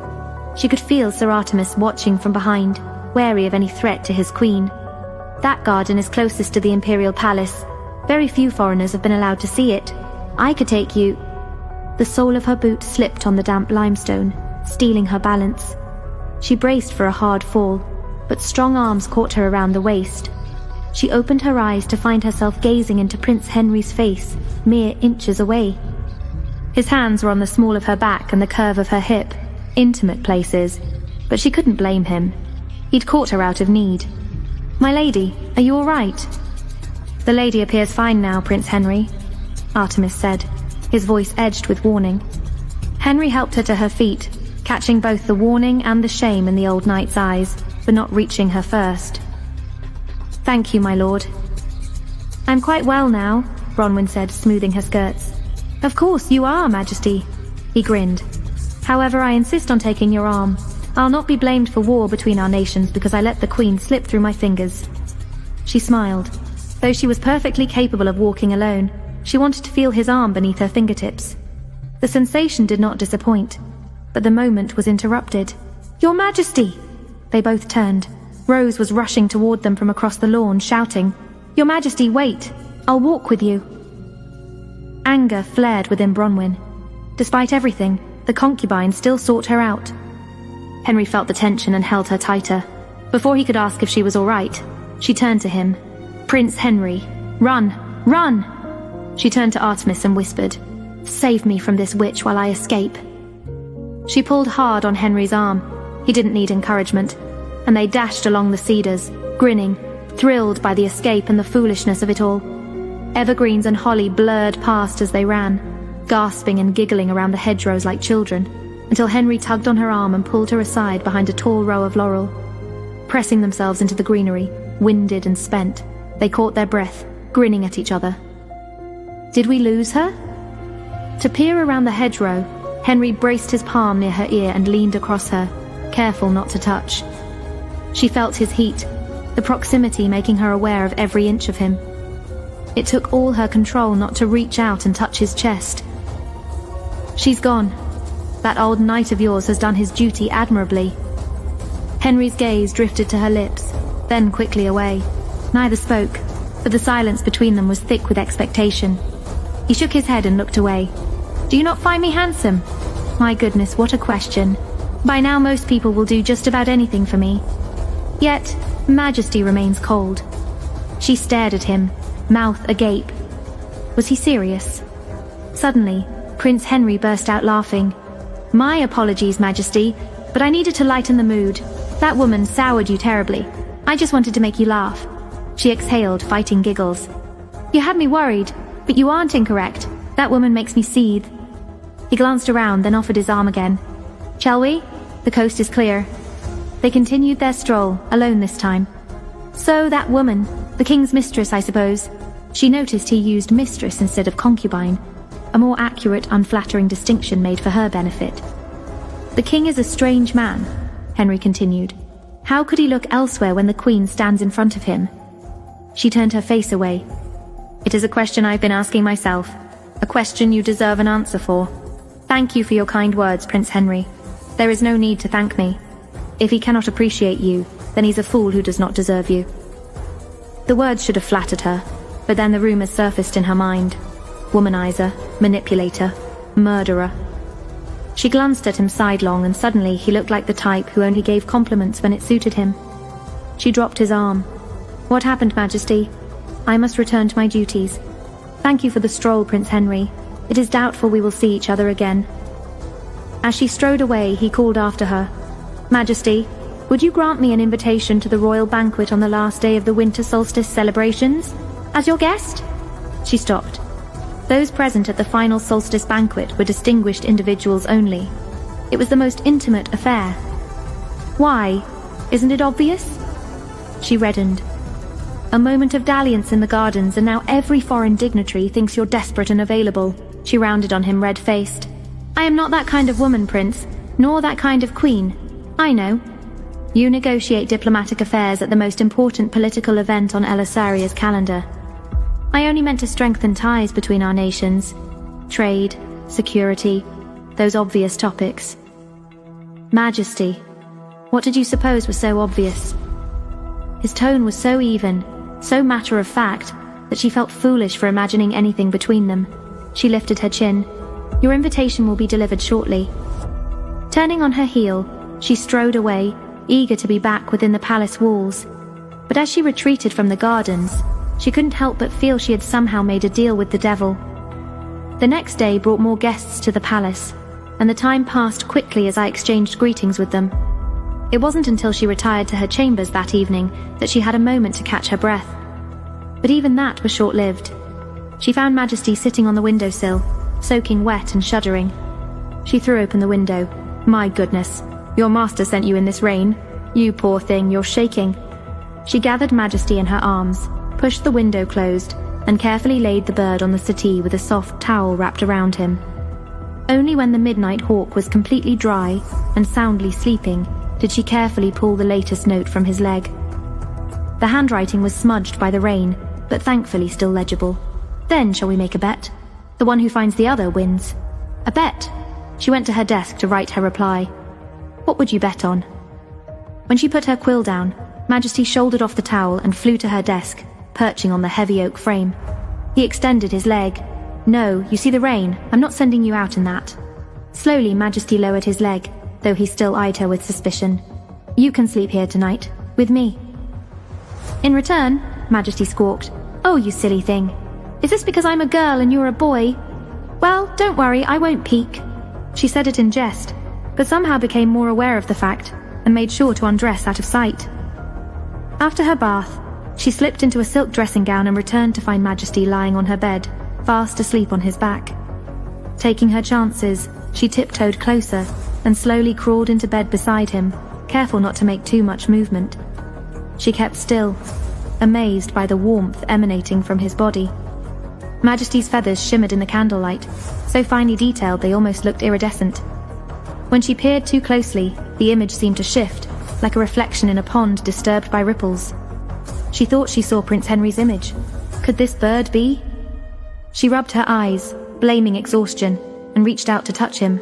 She could feel Sir Artemis watching from behind, wary of any threat to his queen. "That garden is closest to the Imperial Palace. Very few foreigners have been allowed to see it. I could take you..." The sole of her boot slipped on the damp limestone, stealing her balance. She braced for a hard fall, but strong arms caught her around the waist. She opened her eyes to find herself gazing into Prince Henry's face, mere inches away. His hands were on the small of her back and the curve of her hip, intimate places, but she couldn't blame him. He'd caught her out of need. "My lady, are you all right?" "The lady appears fine now, Prince Henry," Artemis said, his voice edged with warning. Henry helped her to her feet, catching both the warning and the shame in the old knight's eyes for not reaching her first. "Thank you, my lord." "I'm quite well now," Bronwyn said, smoothing her skirts. "Of course you are, Majesty," he grinned. "However, I insist on taking your arm. I'll not be blamed for war between our nations because I let the Queen slip through my fingers." She smiled. Though she was perfectly capable of walking alone, she wanted to feel his arm beneath her fingertips. The sensation did not disappoint, but the moment was interrupted. "Your Majesty!" They both turned. Rose was rushing toward them from across the lawn, shouting, "Your Majesty, wait! I'll walk with you!" Anger flared within Bronwyn. Despite everything, the concubine still sought her out. Henry felt the tension and held her tighter. Before he could ask if she was all right, she turned to him. "Prince Henry, run! Run!" She turned to Artemis and whispered, "Save me from this witch while I escape." She pulled hard on Henry's arm. He didn't need encouragement, and they dashed along the cedars, grinning, thrilled by the escape and the foolishness of it all. Evergreens and holly blurred past as they ran, gasping and giggling around the hedgerows like children, until Henry tugged on her arm and pulled her aside behind a tall row of laurel. Pressing themselves into the greenery, winded and spent, they caught their breath, grinning at each other. Did we lose her? To peer around the hedgerow, Henry braced his palm near her ear and leaned across her, careful not to touch. She felt his heat, the proximity making her aware of every inch of him. It took all her control not to reach out and touch his chest. "She's gone. That old knight of yours has done his duty admirably." Henry's gaze drifted to her lips, then quickly away. Neither spoke, but the silence between them was thick with expectation. He shook his head and looked away. "Do you not find me handsome?" My goodness, what a question. By now most people will do just about anything for me. Yet, Majesty remains cold. She stared at him, mouth agape. Was he serious? Suddenly, Prince Henry burst out laughing. My apologies, Majesty, but I needed to lighten the mood. That woman soured you terribly. I just wanted to make you laugh. She exhaled, fighting giggles. You had me worried, but you aren't incorrect. That woman makes me seethe. He glanced around, then offered his arm again. Shall we? The coast is clear. They continued their stroll, alone this time. So that woman, the king's mistress, I suppose. She noticed he used mistress instead of concubine, a more accurate, unflattering distinction made for her benefit. The king is a strange man, Henry continued. How could he look elsewhere when the queen stands in front of him? She turned her face away. It is a question I've been asking myself, a question you deserve an answer for. Thank you for your kind words, Prince Henry. There is no need to thank me. If he cannot appreciate you, then he's a fool who does not deserve you. The words should have flattered her, but then the rumors surfaced in her mind. Womanizer, manipulator, murderer. She glanced at him sidelong, and suddenly he looked like the type who only gave compliments when it suited him. She dropped his arm. What happened, Majesty? I must return to my duties. Thank you for the stroll, Prince Henry. It is doubtful we will see each other again. As she strode away, he called after her. Majesty, would you grant me an invitation to the royal banquet on the last day of the winter solstice celebrations? As your guest? She stopped. Those present at the final solstice banquet were distinguished individuals only. It was the most intimate affair. Why? Isn't it obvious? She reddened. A moment of dalliance in the gardens, and now every foreign dignitary thinks you're desperate and available. She rounded on him, red-faced. I am not that kind of woman, Prince, nor that kind of queen. I know. You negotiate diplomatic affairs at the most important political event on Elisaria's calendar. I only meant to strengthen ties between our nations. Trade, security, those obvious topics. Majesty, what did you suppose was so obvious? His tone was so even, so matter-of-fact, that she felt foolish for imagining anything between them. She lifted her chin. Your invitation will be delivered shortly. Turning on her heel, she strode away, eager to be back within the palace walls. But as she retreated from the gardens, she couldn't help but feel she had somehow made a deal with the devil. The next day brought more guests to the palace, and the time passed quickly as I exchanged greetings with them. It wasn't until she retired to her chambers that evening that she had a moment to catch her breath. But even that was short-lived. She found Majesty sitting on the windowsill, soaking wet and shuddering. She threw open the window. My goodness, your master sent you in this rain. You poor thing, you're shaking. She gathered Majesty in her arms, pushed the window closed, and carefully laid the bird on the settee with a soft towel wrapped around him. Only when the midnight hawk was completely dry and soundly sleeping did she carefully pull the latest note from his leg. The handwriting was smudged by the rain, but thankfully still legible. Then shall we make a bet? The one who finds the other wins. A bet? She went to her desk to write her reply. What would you bet on? When she put her quill down, Majesty shouldered off the towel and flew to her desk, perching on the heavy oak frame. He extended his leg. No, you see the rain. I'm not sending you out in that. Slowly, Majesty lowered his leg, though he still eyed her with suspicion. You can sleep here tonight, with me. In return, Majesty squawked. Oh, you silly thing. Is this because I'm a girl and you're a boy? Well, don't worry, I won't peek. She said it in jest, but somehow became more aware of the fact, and made sure to undress out of sight. After her bath, she slipped into a silk dressing gown and returned to find Majesty lying on her bed, fast asleep on his back. Taking her chances, she tiptoed closer and slowly crawled into bed beside him, careful not to make too much movement. She kept still, amazed by the warmth emanating from his body. Majesty's feathers shimmered in the candlelight, so finely detailed they almost looked iridescent. When she peered too closely, the image seemed to shift, like a reflection in a pond disturbed by ripples. She thought she saw Prince Henry's image. Could this bird be? She rubbed her eyes, blaming exhaustion, and reached out to touch him.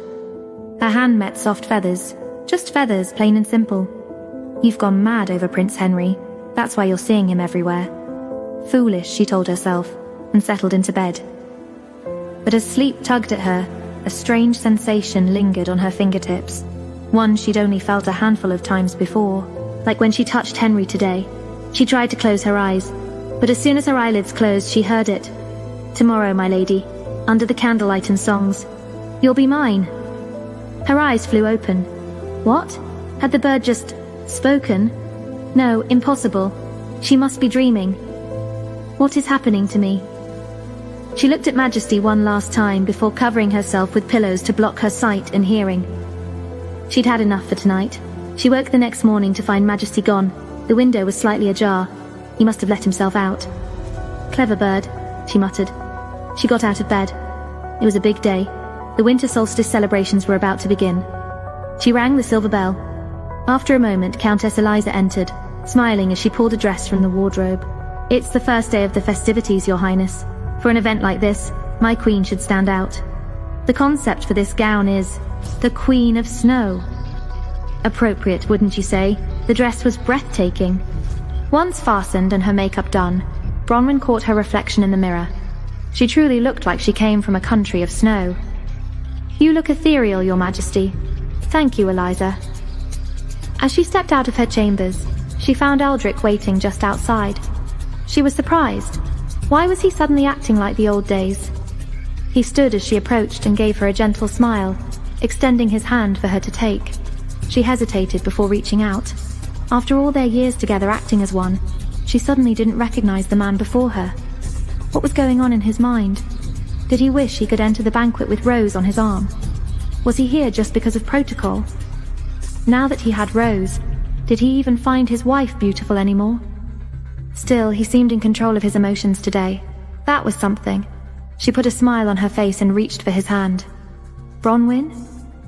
Her hand met soft feathers, just feathers, plain and simple. You've gone mad over Prince Henry. That's why you're seeing him everywhere. Foolish, she told herself, and settled into bed. But as sleep tugged at her, a strange sensation lingered on her fingertips, one she'd only felt a handful of times before, like when she touched Henry today. She tried to close her eyes, but as soon as her eyelids closed, she heard it. "Tomorrow, my lady, under the candlelight and songs. You'll be mine." Her eyes flew open. What? Had the bird just spoken? No, impossible. She must be dreaming. What is happening to me? She looked at Majesty one last time before covering herself with pillows to block her sight and hearing. She'd had enough for tonight. She woke the next morning to find Majesty gone. The window was slightly ajar. He must have let himself out. "Clever bird," she muttered. She got out of bed. It was a big day. The winter solstice celebrations were about to begin. She rang the silver bell. After a moment, Countess Eliza entered, smiling as she pulled a dress from the wardrobe. "It's the first day of the festivities, Your Highness. For an event like this, my queen should stand out. The concept for this gown is the Queen of Snow." Appropriate, wouldn't you say? The dress was breathtaking. Once fastened and her makeup done, Bronwyn caught her reflection in the mirror. She truly looked like she came from a country of snow. "You look ethereal, Your Majesty." "Thank you, Eliza." As she stepped out of her chambers, she found Aldrich waiting just outside. She was surprised. Why was he suddenly acting like the old days? He stood as she approached and gave her a gentle smile, extending his hand for her to take. She hesitated before reaching out. After all their years together acting as one, she suddenly didn't recognize the man before her. What was going on in his mind? Did he wish he could enter the banquet with Rose on his arm? Was he here just because of protocol? Now that he had Rose, did he even find his wife beautiful anymore? Still, he seemed in control of his emotions today. That was something. She put a smile on her face and reached for his hand. "Bronwyn?"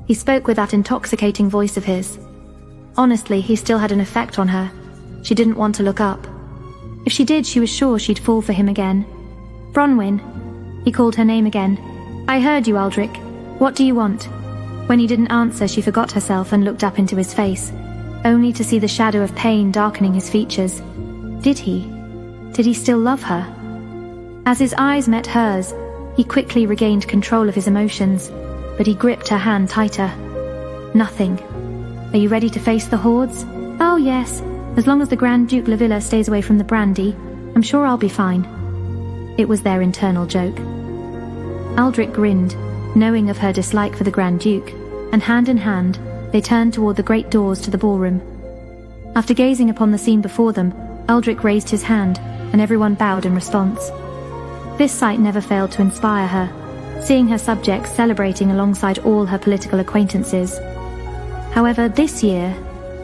He spoke with that intoxicating voice of his. Honestly, he still had an effect on her. She didn't want to look up. If she did, she was sure she'd fall for him again. "Bronwyn." He called her name again. "I heard you, Aldrich. What do you want?" When he didn't answer, she forgot herself and looked up into his face, only to see the shadow of pain darkening his features. Did he? Did he still love her? As his eyes met hers, he quickly regained control of his emotions, but he gripped her hand tighter. "Nothing. Are you ready to face the hordes?" "Oh yes, as long as the Grand Duke Lavilla stays away from the brandy, I'm sure I'll be fine." It was their internal joke. Aldrich grinned, knowing of her dislike for the Grand Duke, and hand in hand, they turned toward the great doors to the ballroom. After gazing upon the scene before them, Aldrich raised his hand, and everyone bowed in response. This sight never failed to inspire her, seeing her subjects celebrating alongside all her political acquaintances. However, this year,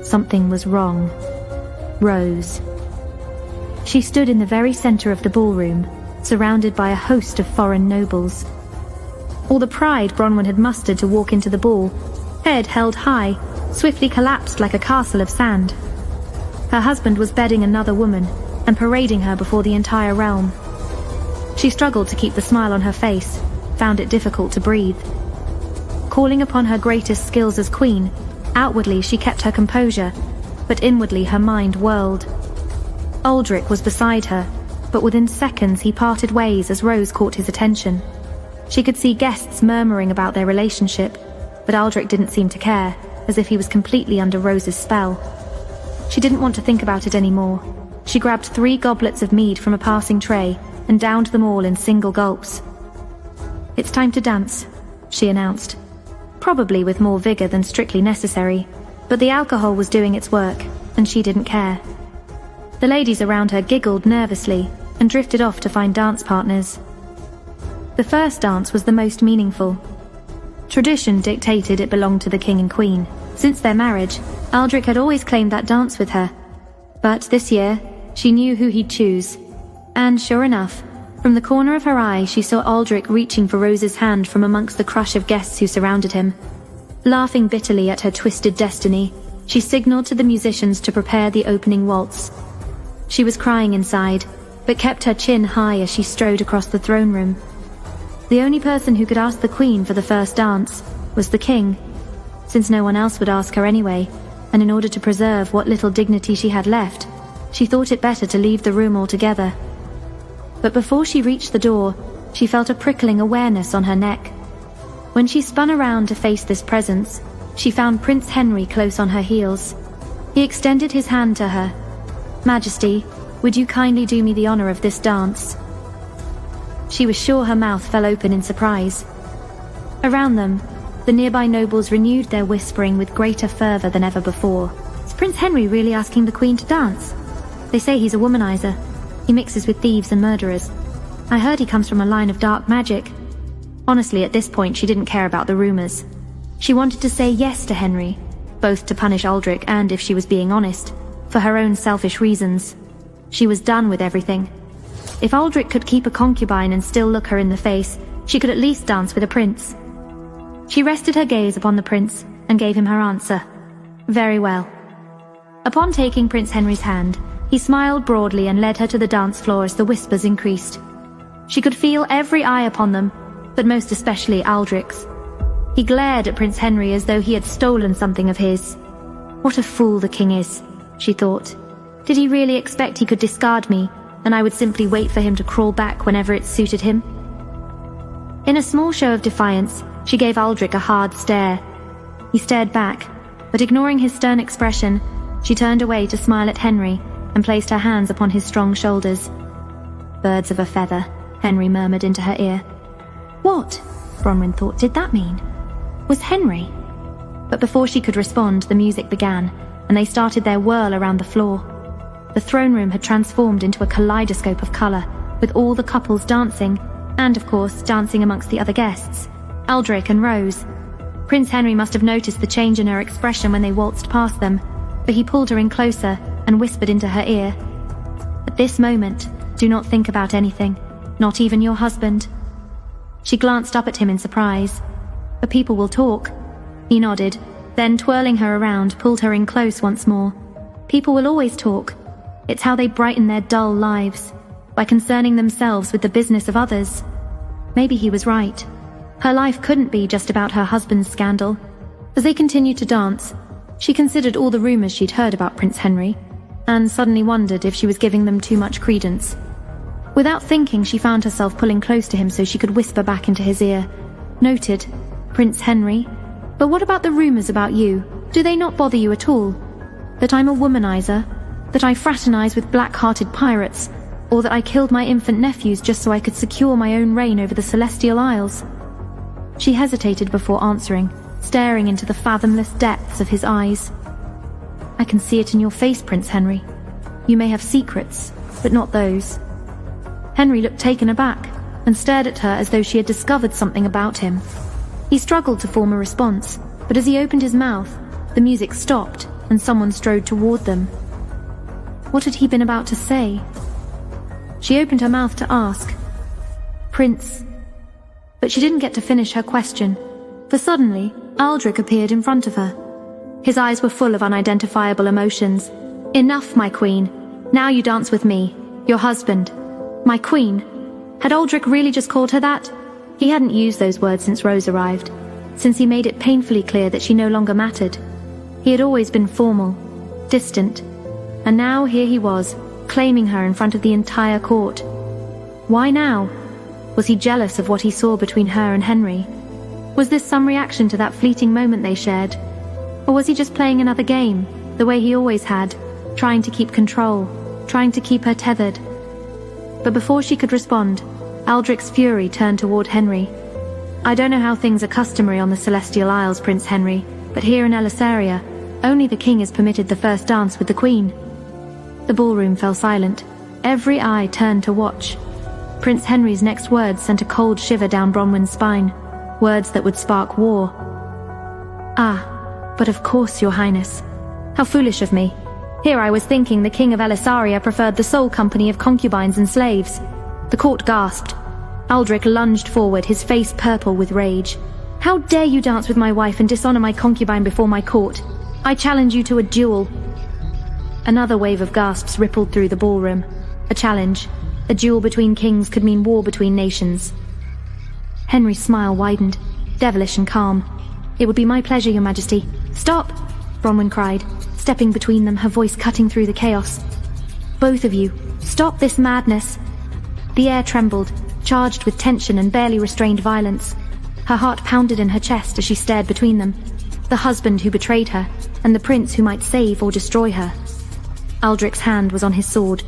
something was wrong. Rose. She stood in the very center of the ballroom, surrounded by a host of foreign nobles. All the pride Bronwyn had mustered to walk into the ball, head held high, swiftly collapsed like a castle of sand. Her husband was bedding another woman and parading her before the entire realm. She struggled to keep the smile on her face, found it difficult to breathe. Calling upon her greatest skills as queen, outwardly she kept her composure, but inwardly her mind whirled. Aldrich was beside her, but within seconds he parted ways as Rose caught his attention. She could see guests murmuring about their relationship, but Aldrich didn't seem to care, as if he was completely under Rose's spell. She didn't want to think about it anymore. She grabbed 3 goblets of mead from a passing tray and downed them all in single gulps. "It's time to dance," she announced, probably with more vigor than strictly necessary, but the alcohol was doing its work, and she didn't care. The ladies around her giggled nervously and drifted off to find dance partners. The first dance was the most meaningful. Tradition dictated it belonged to the king and queen. Since their marriage, Aldrich had always claimed that dance with her. But this year, she knew who he'd choose. And sure enough, from the corner of her eye she saw Aldrich reaching for Rose's hand from amongst the crush of guests who surrounded him. Laughing bitterly at her twisted destiny, she signaled to the musicians to prepare the opening waltz. She was crying inside, but kept her chin high as she strode across the throne room. The only person who could ask the queen for the first dance was the king, since no one else would ask her anyway, and in order to preserve what little dignity she had left, she thought it better to leave the room altogether. But before she reached the door, she felt a prickling awareness on her neck. When she spun around to face this presence, she found Prince Henry close on her heels. He extended his hand to her. "Majesty, would you kindly do me the honor of this dance?" She was sure her mouth fell open in surprise. Around them, the nearby nobles renewed their whispering with greater fervor than ever before. Is Prince Henry really asking the Queen to dance? They say he's a womanizer. He mixes with thieves and murderers. I heard he comes from a line of dark magic. Honestly, at this point, she didn't care about the rumors. She wanted to say yes to Henry, both to punish Aldrich and, if she was being honest, for her own selfish reasons. She was done with everything. If Aldrich could keep a concubine and still look her in the face, she could at least dance with a prince. She rested her gaze upon the prince and gave him her answer. Very well. Upon taking Prince Henry's hand, he smiled broadly and led her to the dance floor as the whispers increased. She could feel every eye upon them, but most especially Aldrich's. He glared at Prince Henry as though he had stolen something of his. What a fool the king is, she thought. Did he really expect he could discard me, and I would simply wait for him to crawl back whenever it suited him? In a small show of defiance, she gave Aldrich a hard stare. He stared back, but ignoring his stern expression, she turned away to smile at Henry and placed her hands upon his strong shoulders. "Birds of a feather," Henry murmured into her ear. What, Bronwyn thought, did that mean? Was Henry? But before she could respond, the music began, and they started their whirl around the floor. The throne room had transformed into a kaleidoscope of colour, with all the couples dancing, and of course, dancing amongst the other guests, Aldrich and Rose. Prince Henry must have noticed the change in her expression when they waltzed past them, for he pulled her in closer and whispered into her ear, "At this moment, do not think about anything, not even your husband." She glanced up at him in surprise. "But people will talk." He nodded, then twirling her around, pulled her in close once more. "People will always talk. It's how they brighten their dull lives, by concerning themselves with the business of others." Maybe he was right. Her life couldn't be just about her husband's scandal. As they continued to dance, she considered all the rumors she'd heard about Prince Henry, and suddenly wondered if she was giving them too much credence. Without thinking, she found herself pulling close to him so she could whisper back into his ear. "Noted, Prince Henry. But what about the rumors about you? Do they not bother you at all? That I'm a womanizer? That I fraternize with black-hearted pirates? Or that I killed my infant nephews just so I could secure my own reign over the Celestial Isles?" She hesitated before answering, staring into the fathomless depths of his eyes. "I can see it in your face, Prince Henry. You may have secrets, but not those." Henry looked taken aback, and stared at her as though she had discovered something about him. He struggled to form a response, but as he opened his mouth, the music stopped, and someone strode toward them. What had he been about to say? She opened her mouth to ask, "Prince..." But she didn't get to finish her question, for suddenly, Aldrich appeared in front of her. His eyes were full of unidentifiable emotions. "Enough, my queen. Now you dance with me, your husband." My queen? Had Aldrich really just called her that? He hadn't used those words since Rose arrived, since he made it painfully clear that she no longer mattered. He had always been formal, distant, and now here he was, claiming her in front of the entire court. Why now? Was he jealous of what he saw between her and Henry? Was this some reaction to that fleeting moment they shared? Or was he just playing another game, the way he always had, trying to keep control, trying to keep her tethered? But before she could respond, Aldrich's fury turned toward Henry. "I don't know how things are customary on the Celestial Isles, Prince Henry, but here in Elisaria, only the king is permitted the first dance with the queen." The ballroom fell silent. Every eye turned to watch. Prince Henry's next words sent a cold shiver down Bronwyn's spine, words that would spark war. "Ah, but of course, your highness. How foolish of me. Here I was thinking the king of Elisaria preferred the sole company of concubines and slaves." The court gasped. Aldrich lunged forward, his face purple with rage. "How dare you dance with my wife and dishonor my concubine before my court? I challenge you to a duel." Another wave of gasps rippled through the ballroom. A challenge. A duel between kings could mean war between nations. Henry's smile widened, devilish and calm. "It would be my pleasure, your majesty." "Stop!" Bronwyn cried, stepping between them, her voice cutting through the chaos. "Both of you, stop this madness." The air trembled, charged with tension and barely restrained violence. Her heart pounded in her chest as she stared between them. The husband who betrayed her, and the prince who might save or destroy her. Aldrich's hand was on his sword.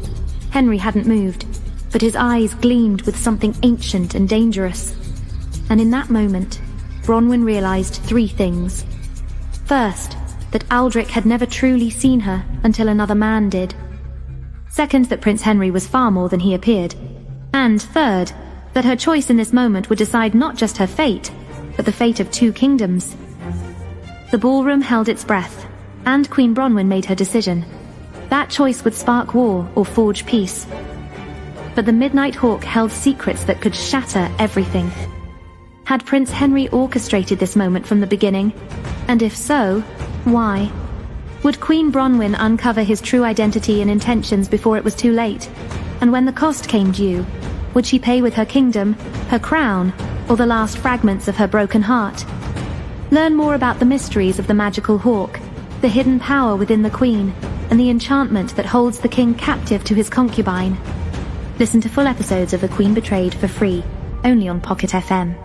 Henry hadn't moved, but his eyes gleamed with something ancient and dangerous. And in that moment, Bronwyn realized 3 things. First, that Aldrich had never truly seen her until another man did. Second, that Prince Henry was far more than he appeared. And third, that her choice in this moment would decide not just her fate, but the fate of 2 kingdoms. The ballroom held its breath, and Queen Bronwyn made her decision. That choice would spark war or forge peace. But the Midnight Hawk held secrets that could shatter everything. Had Prince Henry orchestrated this moment from the beginning? And if so, why? Would Queen Bronwyn uncover his true identity and intentions before it was too late? And when the cost came due, would she pay with her kingdom, her crown, or the last fragments of her broken heart? Learn more about the mysteries of the magical hawk, the hidden power within the queen, and the enchantment that holds the king captive to his concubine. Listen to full episodes of The Queen Betrayed for free, only on Pocket FM.